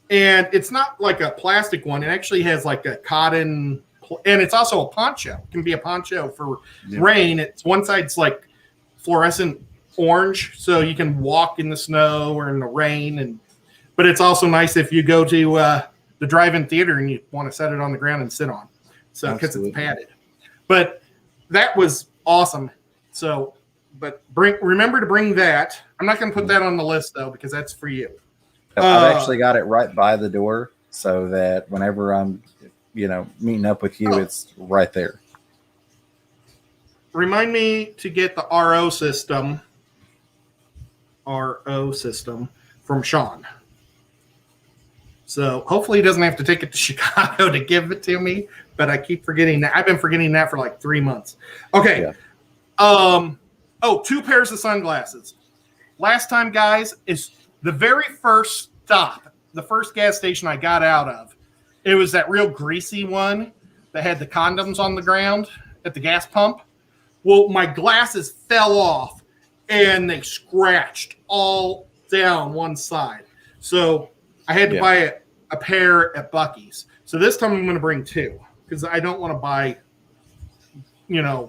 and it's not like a plastic one. It actually has like a cotton, and it's also a poncho. It can be a poncho for rain. It's one side's like fluorescent orange, so you can walk in the snow or in the rain, but it's also nice if you go to the drive-in theater and you want to set it on the ground and sit on, so because it's padded. But that was awesome. So, but remember to bring that. I'm not going to put that on the list though because that's for you. I've actually got it right by the door, so that whenever I'm, meeting up with you, it's right there. Remind me to get the RO system from Sean. So hopefully he doesn't have to take it to Chicago to give it to me, but I keep forgetting that. I've been forgetting that for like 3 months. Okay. Yeah. 2 pairs of sunglasses. Last time, guys, is the very first stop, the first gas station I got out of. It was that real greasy one that had the condoms on the ground at the gas pump. Well, my glasses fell off and they scratched all down one side. So I had to buy a pair at Buc-ee's. So this time I'm going to bring 2 because I don't want to buy,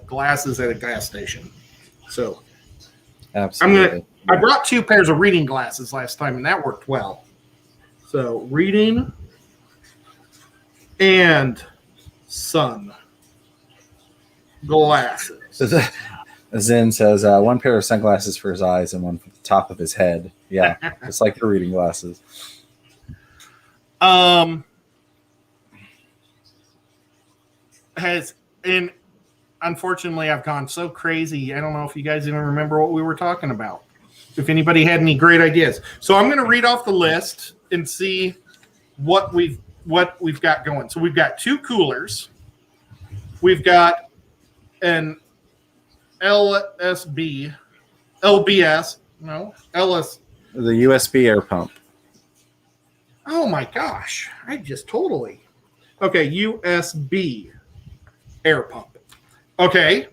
glasses at a gas station. So absolutely. I brought 2 pairs of reading glasses last time, and that worked well. So reading and sun glasses. Zen says 1 pair of sunglasses for his eyes and 1 for the top of his head. Yeah, it's like the reading glasses. Unfortunately, I've gone so crazy. I don't know if you guys even remember what we were talking about. If anybody had any great ideas. So I'm going to read off the list and see what we've got going. So we've got 2 coolers. We've got an LS. The USB air pump. Oh my gosh. I just totally. Okay, USB air pump. Okay.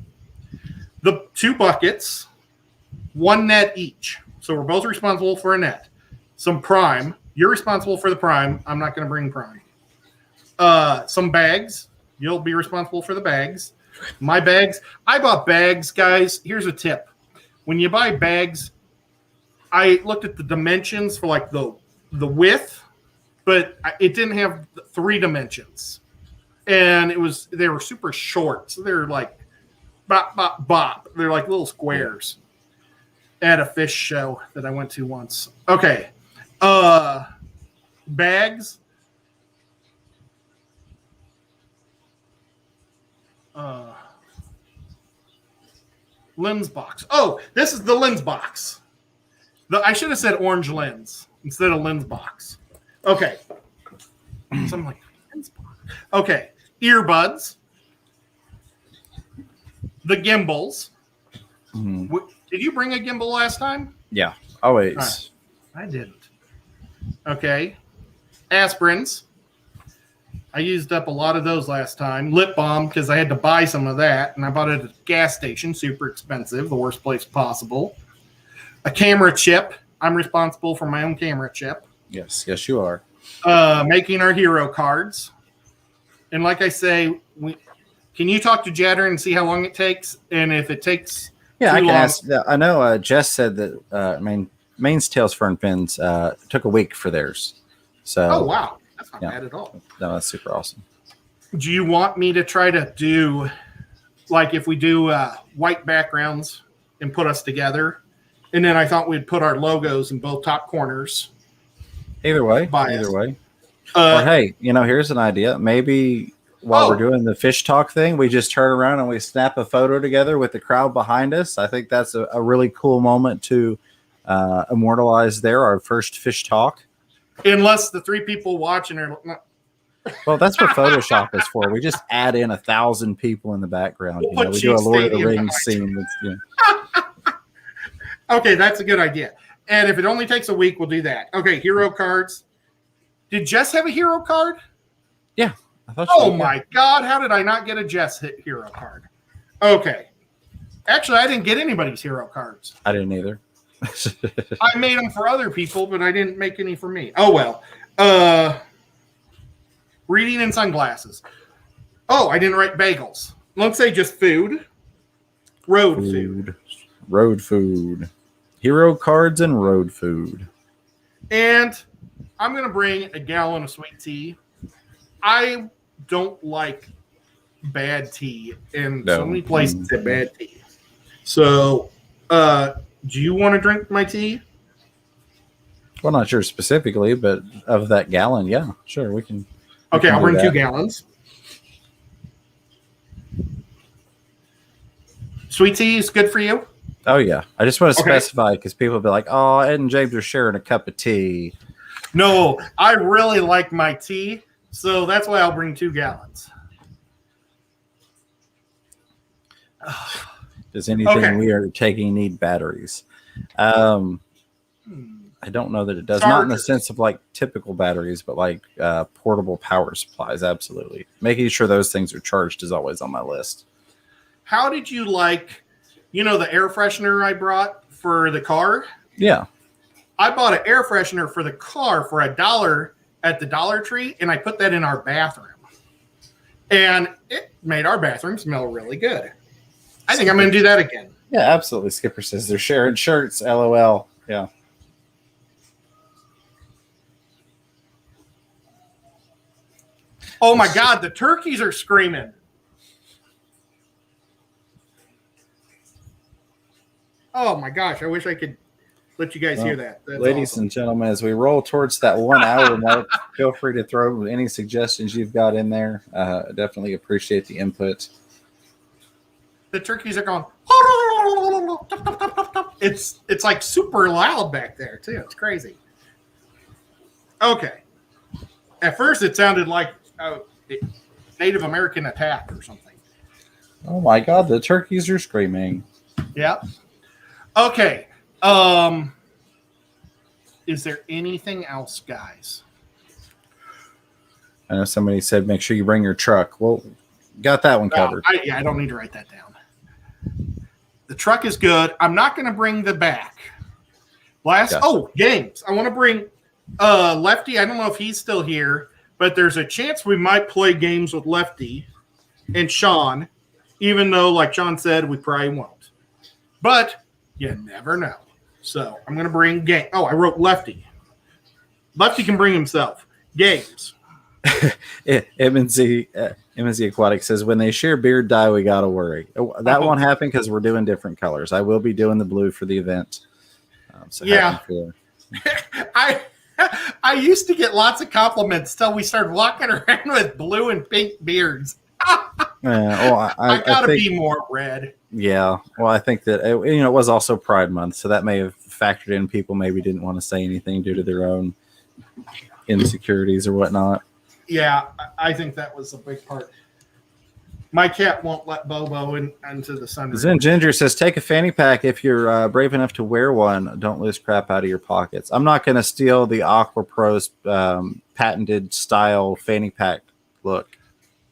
The 2 buckets, 1 net each. So we're both responsible for a net. Some prime. You're responsible for the prime. I'm not going to bring prime. Some bags. You'll be responsible for the bags. My bags. I bought bags, guys. Here's a tip. When you buy bags, I looked at the dimensions for like the width, but it didn't have 3 dimensions. And they were super short. So they're like bop, bop, bop. They're like little squares at a fish show that I went to once. Okay. Bags. Lens box. Oh, this is the lens box. I should have said orange lens instead of lens box. Okay. So I'm like, lens box. Okay. Earbuds. The gimbals. Mm-hmm. Did you bring a gimbal last time? Yeah, always. Right. I didn't. Okay. Aspirins. I used up a lot of those last time. Lip balm, because I had to buy some of that, and I bought it at a gas station, super expensive, the worst place possible. A camera chip. I'm responsible for my own camera chip. Yes, you are. Making our hero cards. And like I say, can you talk to Jatter and see how long it takes? And if it takes Yeah, I can ask. I know Jess said that Maine's Tails Fern Fins took a week for theirs. So, oh, wow. That's not bad at all. No, that's super awesome. Do you want me to try to do, like, if we do white backgrounds and put us together? And then I thought we'd put our logos in both top corners. Either way. Or hey, here's an idea. Maybe while we're doing the fish talk thing, we just turn around and we snap a photo together with the crowd behind us. I think that's a really cool moment to immortalize our first fish talk. Unless the 3 people watching are not. Well, that's what Photoshop is for. We just add in 1,000 people in the background. We do a Lord of the Rings scene. Okay, that's a good idea. And if it only takes a week, we'll do that. Okay, hero cards. Did Jess have a hero card? Yeah. Oh my God, how did I not get a Jess hero card? Okay. Actually, I didn't get anybody's hero cards. I didn't either. I made them for other people, but I didn't make any for me. Oh, well. Reading and sunglasses. Oh, I didn't write bagels. Let's say just food. Road food. Road food. Hero cards and road food. And I'm going to bring a gallon of sweet tea. I don't like bad tea, and so many places have bad tea. So, do you want to drink my tea? Well, not sure specifically, but of that gallon, yeah, sure, we can. Okay, I'll bring 2 gallons. Sweet tea is good for you? Oh, yeah. I just want to specify because people will be like, oh, Ed and James are sharing a cup of tea. No, I really like my tea, so that's why I'll bring 2 gallons. Does anything we are taking need batteries? I don't know that it does. Not in the sense of like typical batteries, but like portable power supplies. Absolutely. Making sure those things are charged is always on my list. How did you like, the air freshener I brought for the car? Yeah. I bought an air freshener for the car for $1 at the Dollar Tree, and I put that in our bathroom. And it made our bathroom smell really good. I think I'm going to do that again. Yeah, absolutely. Skipper says they're sharing shirts. LOL. Yeah. Oh, my God. The turkeys are screaming. Oh, my gosh. I wish I could let you guys hear that. That's ladies awesome. and gentlemen, as we roll towards that 1 hour mark, feel free to throw any suggestions you've got in there. Definitely appreciate the input. The turkeys are going. It's like super loud back there, too. It's crazy. Okay. At first, it sounded like Native American attack or something. Oh, my God. The turkeys are screaming. Yeah. Okay. Is there anything else, guys? I know somebody said make sure you bring your truck. Well, got that one covered. I don't need to write that down. The truck is good. I'm not going to bring the back. Games. I want to bring Lefty. I don't know if he's still here, but there's a chance we might play games with Lefty and Sean, even though, like Sean said, we probably won't. But you never know. So I'm going to bring game. Oh, I wrote Lefty. Lefty can bring himself. Games. MNC Aquatic says, when they share beard dye, we got to worry. That won't happen because we're doing different colors. I will be doing the blue for the event. I used to get lots of compliments till we started walking around with blue and pink beards. I got to be more red. Yeah. Well, I think that, it was also Pride Month, so that may have factored in. People maybe didn't want to say anything due to their own insecurities or whatnot. Yeah, I think that was a big part. My cat won't let Bobo into the sun. Zen Ginger says, take a fanny pack if you're brave enough to wear one. Don't lose crap out of your pockets. I'm not going to steal the Aqua Pro's patented style fanny pack look.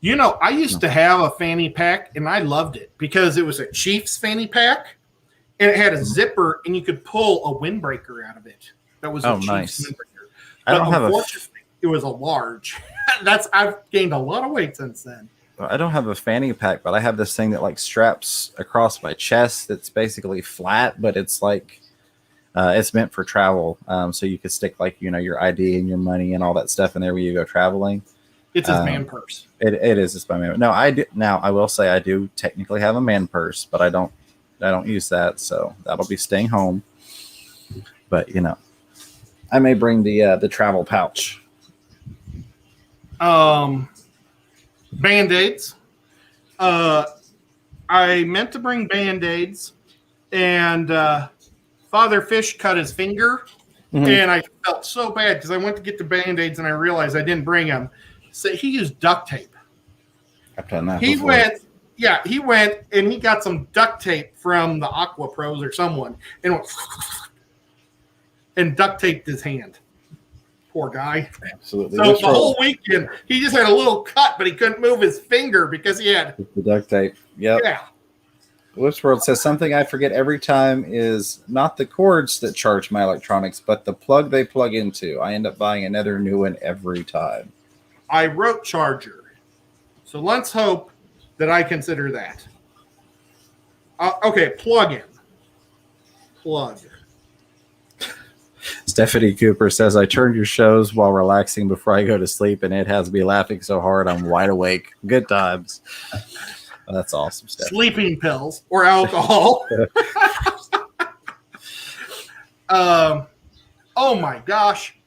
I used to have a fanny pack, and I loved it because it was a Chiefs fanny pack, and it had a zipper, and you could pull a windbreaker out of it. That was a Chiefs windbreaker. I don't have it was a large. I've gained a lot of weight since then. I don't have a fanny pack, but I have this thing that like straps across my chest. That's basically flat, but it's like it's meant for travel. So you could stick like your ID and your money and all that stuff in there when you go traveling. It's his man purse. It is. It's my man. No, I do. Now I will say I do technically have a man purse, but I don't use that. So that'll be staying home. But I may bring the travel pouch. Band-Aids. I meant to bring Band-Aids, and Father Fish cut his finger, and I felt so bad because I went to get the Band-Aids and I realized I didn't bring them. So he used duct tape. I've done that. He before. went and he got some duct tape from the Aqua Pros or someone and duct taped his hand. Poor guy. Absolutely. So the whole weekend, he just had a little cut, but he couldn't move his finger because he had the duct tape. Yep. Yeah. Whisworld says something I forget every time is not the cords that charge my electronics, but the plug they plug into. I end up buying another new one every time. I wrote charger. So let's hope that I consider that. Okay, plug-in. Plug. Stephanie Cooper says, I turned your shows while relaxing before I go to sleep, and it has me laughing so hard I'm wide awake. Good times. Well, that's awesome, Stephanie. Sleeping pills or alcohol. Oh, my gosh.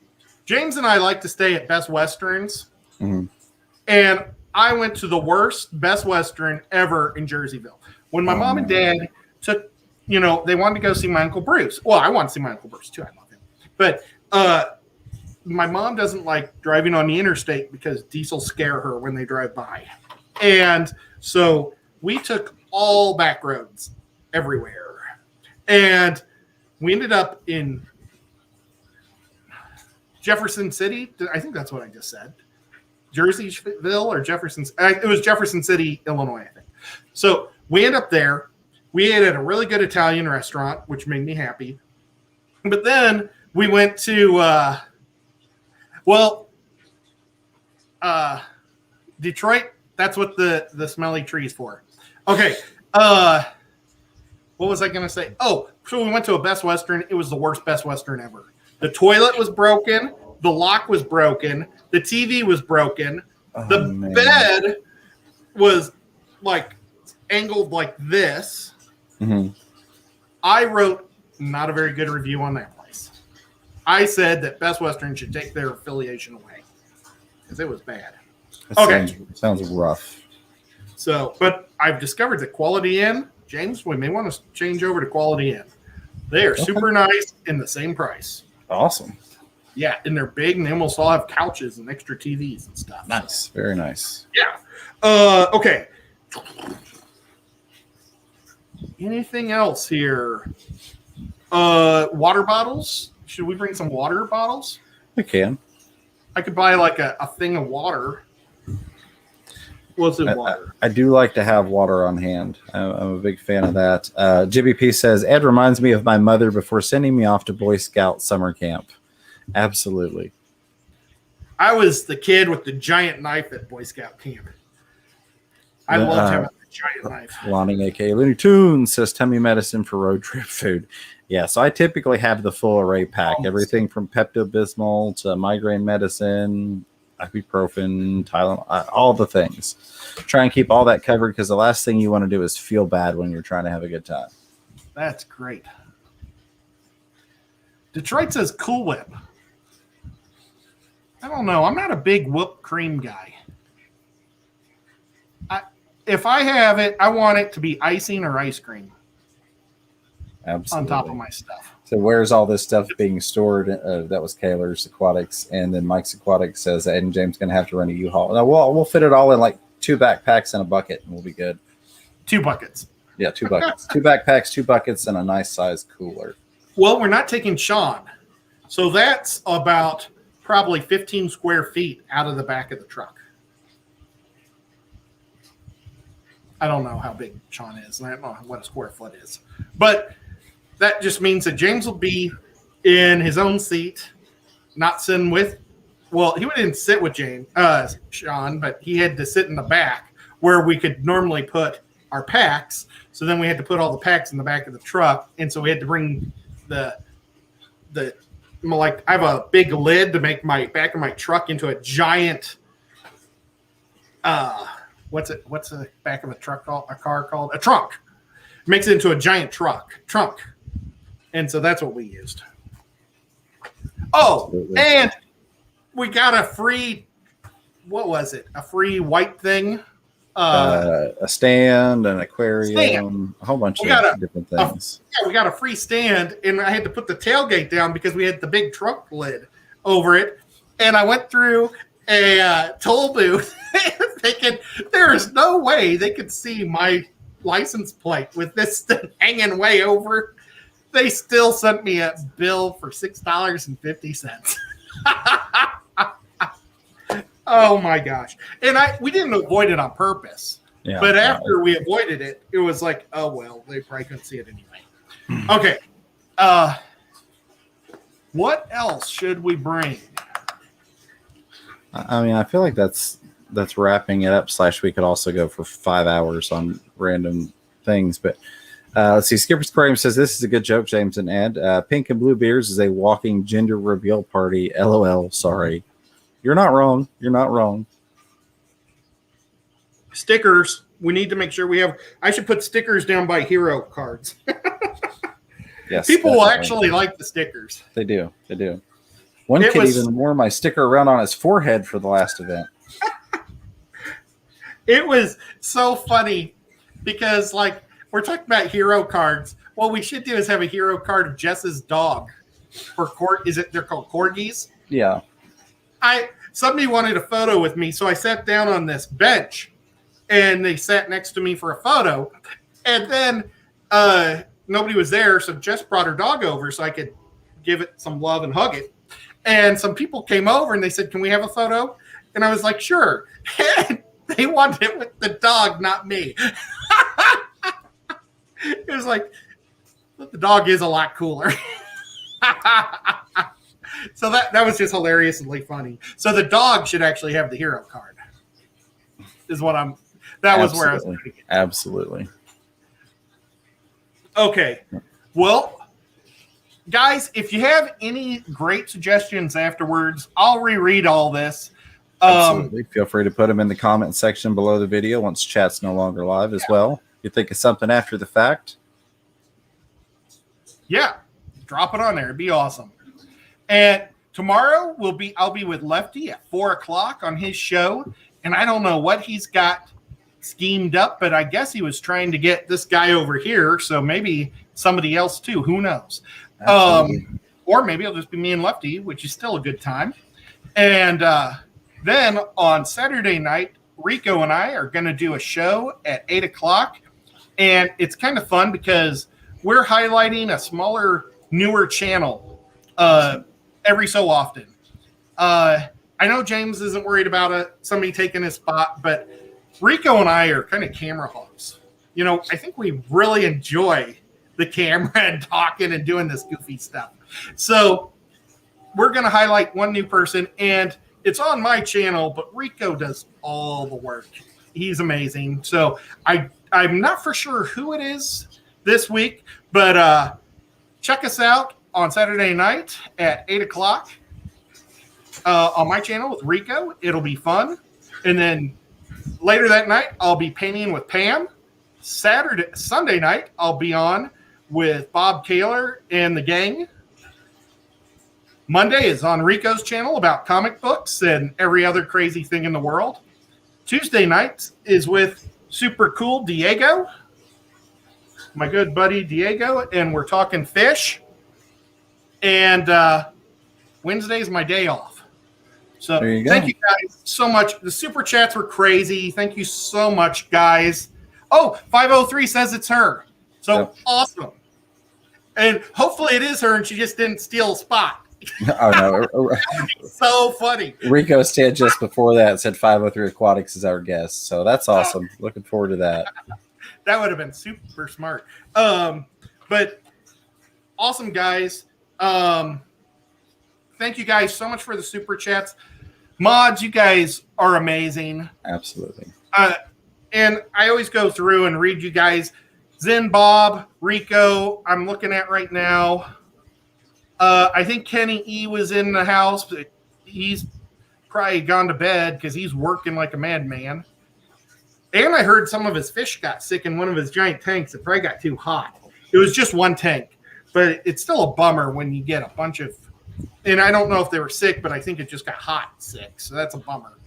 James and I like to stay at Best Westerns. Mm-hmm. And I went to the worst Best Western ever in Jerseyville. When my mom and dad took, they wanted to go see my Uncle Bruce. Well, I want to see my Uncle Bruce too. I love him. But my mom doesn't like driving on the interstate because diesels scare her when they drive by. And so we took all back roads everywhere. And we ended up in Jefferson City. I think that's what I just said. Jerseyville or Jefferson. It was Jefferson City, Illinois, I think. So we ended up there. We ate at a really good Italian restaurant, which made me happy. But then we went to, Detroit. That's what the smelly tree's for. Okay. What was I going to say? Oh, so we went to a Best Western. It was the worst Best Western ever. The toilet was broken. The lock was broken. The TV was broken. Bed was like angled like this. Mm-hmm. I wrote not a very good review on that place. I said that Best Western should take their affiliation away because it was bad. Sounds rough. So, but I've discovered that Quality Inn, James, we may want to change over to Quality Inn. They are super nice in the same price. Awesome. Yeah, and they're big, and they almost all have couches and extra TVs and stuff. Nice. Very nice. Yeah. Okay. Anything else here? Water bottles? Should we bring some water bottles? We can. I could buy like a thing of water. What's in water? I do like to have water on hand. I'm a big fan of that. Jibby P says, Ed reminds me of my mother before sending me off to Boy Scout summer camp. Absolutely. I was the kid with the giant knife at Boy Scout camp. I loved having the giant knife. Lonnie, a.k.a. Looney Tunes, says tummy medicine for road trip food. Yeah, so I typically have the full array pack. Everything from Pepto-Bismol to migraine medicine, ibuprofen, Tylenol, all the things. Try and keep all that covered because the last thing you want to do is feel bad when you're trying to have a good time. That's great. Detroit says Cool Whip. I don't know. I'm not a big whipped cream guy. If I have it, I want it to be icing or ice cream. Absolutely. On top of my stuff. So where's all this stuff being stored? That was Kaler's Aquatics. And then Mike's Aquatics says Ed and James going to have to rent a U-Haul. Now, we'll fit it all in like 2 backpacks and a bucket, and we'll be good. 2 buckets. Yeah, 2 buckets. 2 backpacks, 2 buckets, and a nice size cooler. Well, we're not taking Sean. So that's about probably 15 square feet out of the back of the truck. I don't know how big Sean is. I don't know what a square foot is. But that just means that James will be in his own seat, not sitting with. Well, he didn't sit with Sean, but he had to sit in the back where we could normally put our packs. So then we had to put all the packs in the back of the truck, and so we had to bring the like I have a big lid to make my back of my truck into a giant. What's the back of a truck called? A car called a trunk. Makes it into a giant trunk, and so that's what we used. Oh, absolutely. And we got a free. What was it? A free white thing. A stand, an aquarium, a whole bunch of different things. We got a free stand, and I had to put the tailgate down because we had the big trunk lid over it. And I went through a toll booth thinking there is no way they could see my license plate with this thing hanging way over. They still sent me a bill for $6.50. Oh my gosh. And we didn't avoid it on purpose. Yeah, but after we avoided it, it was like, oh well, they probably couldn't see it anyway. Okay. What else should we bring? I mean, I feel like that's wrapping it up. / we could also go for 5 hours on random things. But let's see. Skipper's Aquarium says this is a good joke, James and Ed. Pink and Blue Beers is a walking gender reveal party. LOL. Sorry. You're not wrong. You're not wrong. Stickers. We need to make sure we have. I should put stickers down by hero cards. Yes. People will actually like the stickers. They do. They do. One kid even wore my sticker around on his forehead for the last event. It was so funny because, like, we're talking about hero cards. What we should do is have a hero card of Jess's dog. They're called corgis? Yeah. Somebody wanted a photo with me, so I sat down on this bench, and they sat next to me for a photo. And then nobody was there, so Jess brought her dog over so I could give it some love and hug it. And some people came over, and they said, "Can we have a photo?" And I was like, "Sure." And they wanted it with the dog, not me. It was like, the dog is a lot cooler. So that was just hilariously funny. So the dog should actually have the hero card. Is what I'm. That was where I was going to get. Absolutely. Okay. Well, guys, if you have any great suggestions afterwards, I'll reread all this. Absolutely. Feel free to put them in the comment section below the video once chat's no longer live as well. If you think of something after the fact. Yeah. Drop it on there. It'd be awesome. And tomorrow I'll be with Lefty at 4:00 on his show. And I don't know what he's got schemed up, but I guess he was trying to get this guy over here. So maybe somebody else too. Who knows? Or maybe it'll just be me and Lefty, which is still a good time. And then on Saturday night, Rico and I are going to do a show at 8:00. And it's kind of fun because we're highlighting a smaller, newer channel every so often. I know James isn't worried about somebody taking his spot, but Rico and I are kind of camera hogs. You know, I think we really enjoy the camera and talking and doing this goofy stuff. So we're going to highlight one new person, and it's on my channel, but Rico does all the work. He's amazing. So I'm not for sure who it is this week, but check us out on Saturday night at 8:00 on my channel with Rico. It'll be fun. And then later that night, I'll be painting with Pam. Sunday night, I'll be on with Bob Kaler and the gang. Monday is on Rico's channel about comic books and every other crazy thing in the world. Tuesday night is with super cool Diego, my good buddy Diego, and we're talking fish. And Wednesday is my day off. So thank you guys so much. The super chats were crazy. Thank you so much, guys. Oh, 503 says it's her. So awesome. And hopefully it is her and she just didn't steal a spot. Oh, no. So funny. Rico said just before that, said 503 Aquatics is our guest. So that's awesome. Looking forward to that. That would have been super smart. But awesome, guys. Thank you guys so much for the super chats. Mods, you guys are amazing. Absolutely. And I always go through and read you guys. Zen Bob, Rico, I'm looking at right now. I think Kenny E was in the house, but he's probably gone to bed because he's working like a madman. And I heard some of his fish got sick in one of his giant tanks. It probably got too hot. It was just one tank, but it's still a bummer when you get a bunch of, and I don't know if they were sick, but I think it just got hot sick. So that's a bummer.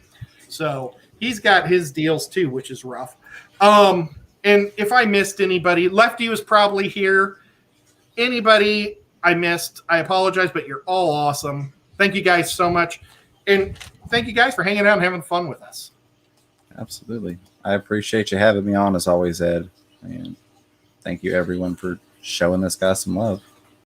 So he's got his deals too, which is rough. And if I missed anybody, Lefty was probably here. Anybody I missed, I apologize, but you're all awesome. Thank you guys so much. And thank you guys for hanging out and having fun with us. Absolutely. I appreciate you having me on as always, Ed. And thank you everyone for showing this guy some love.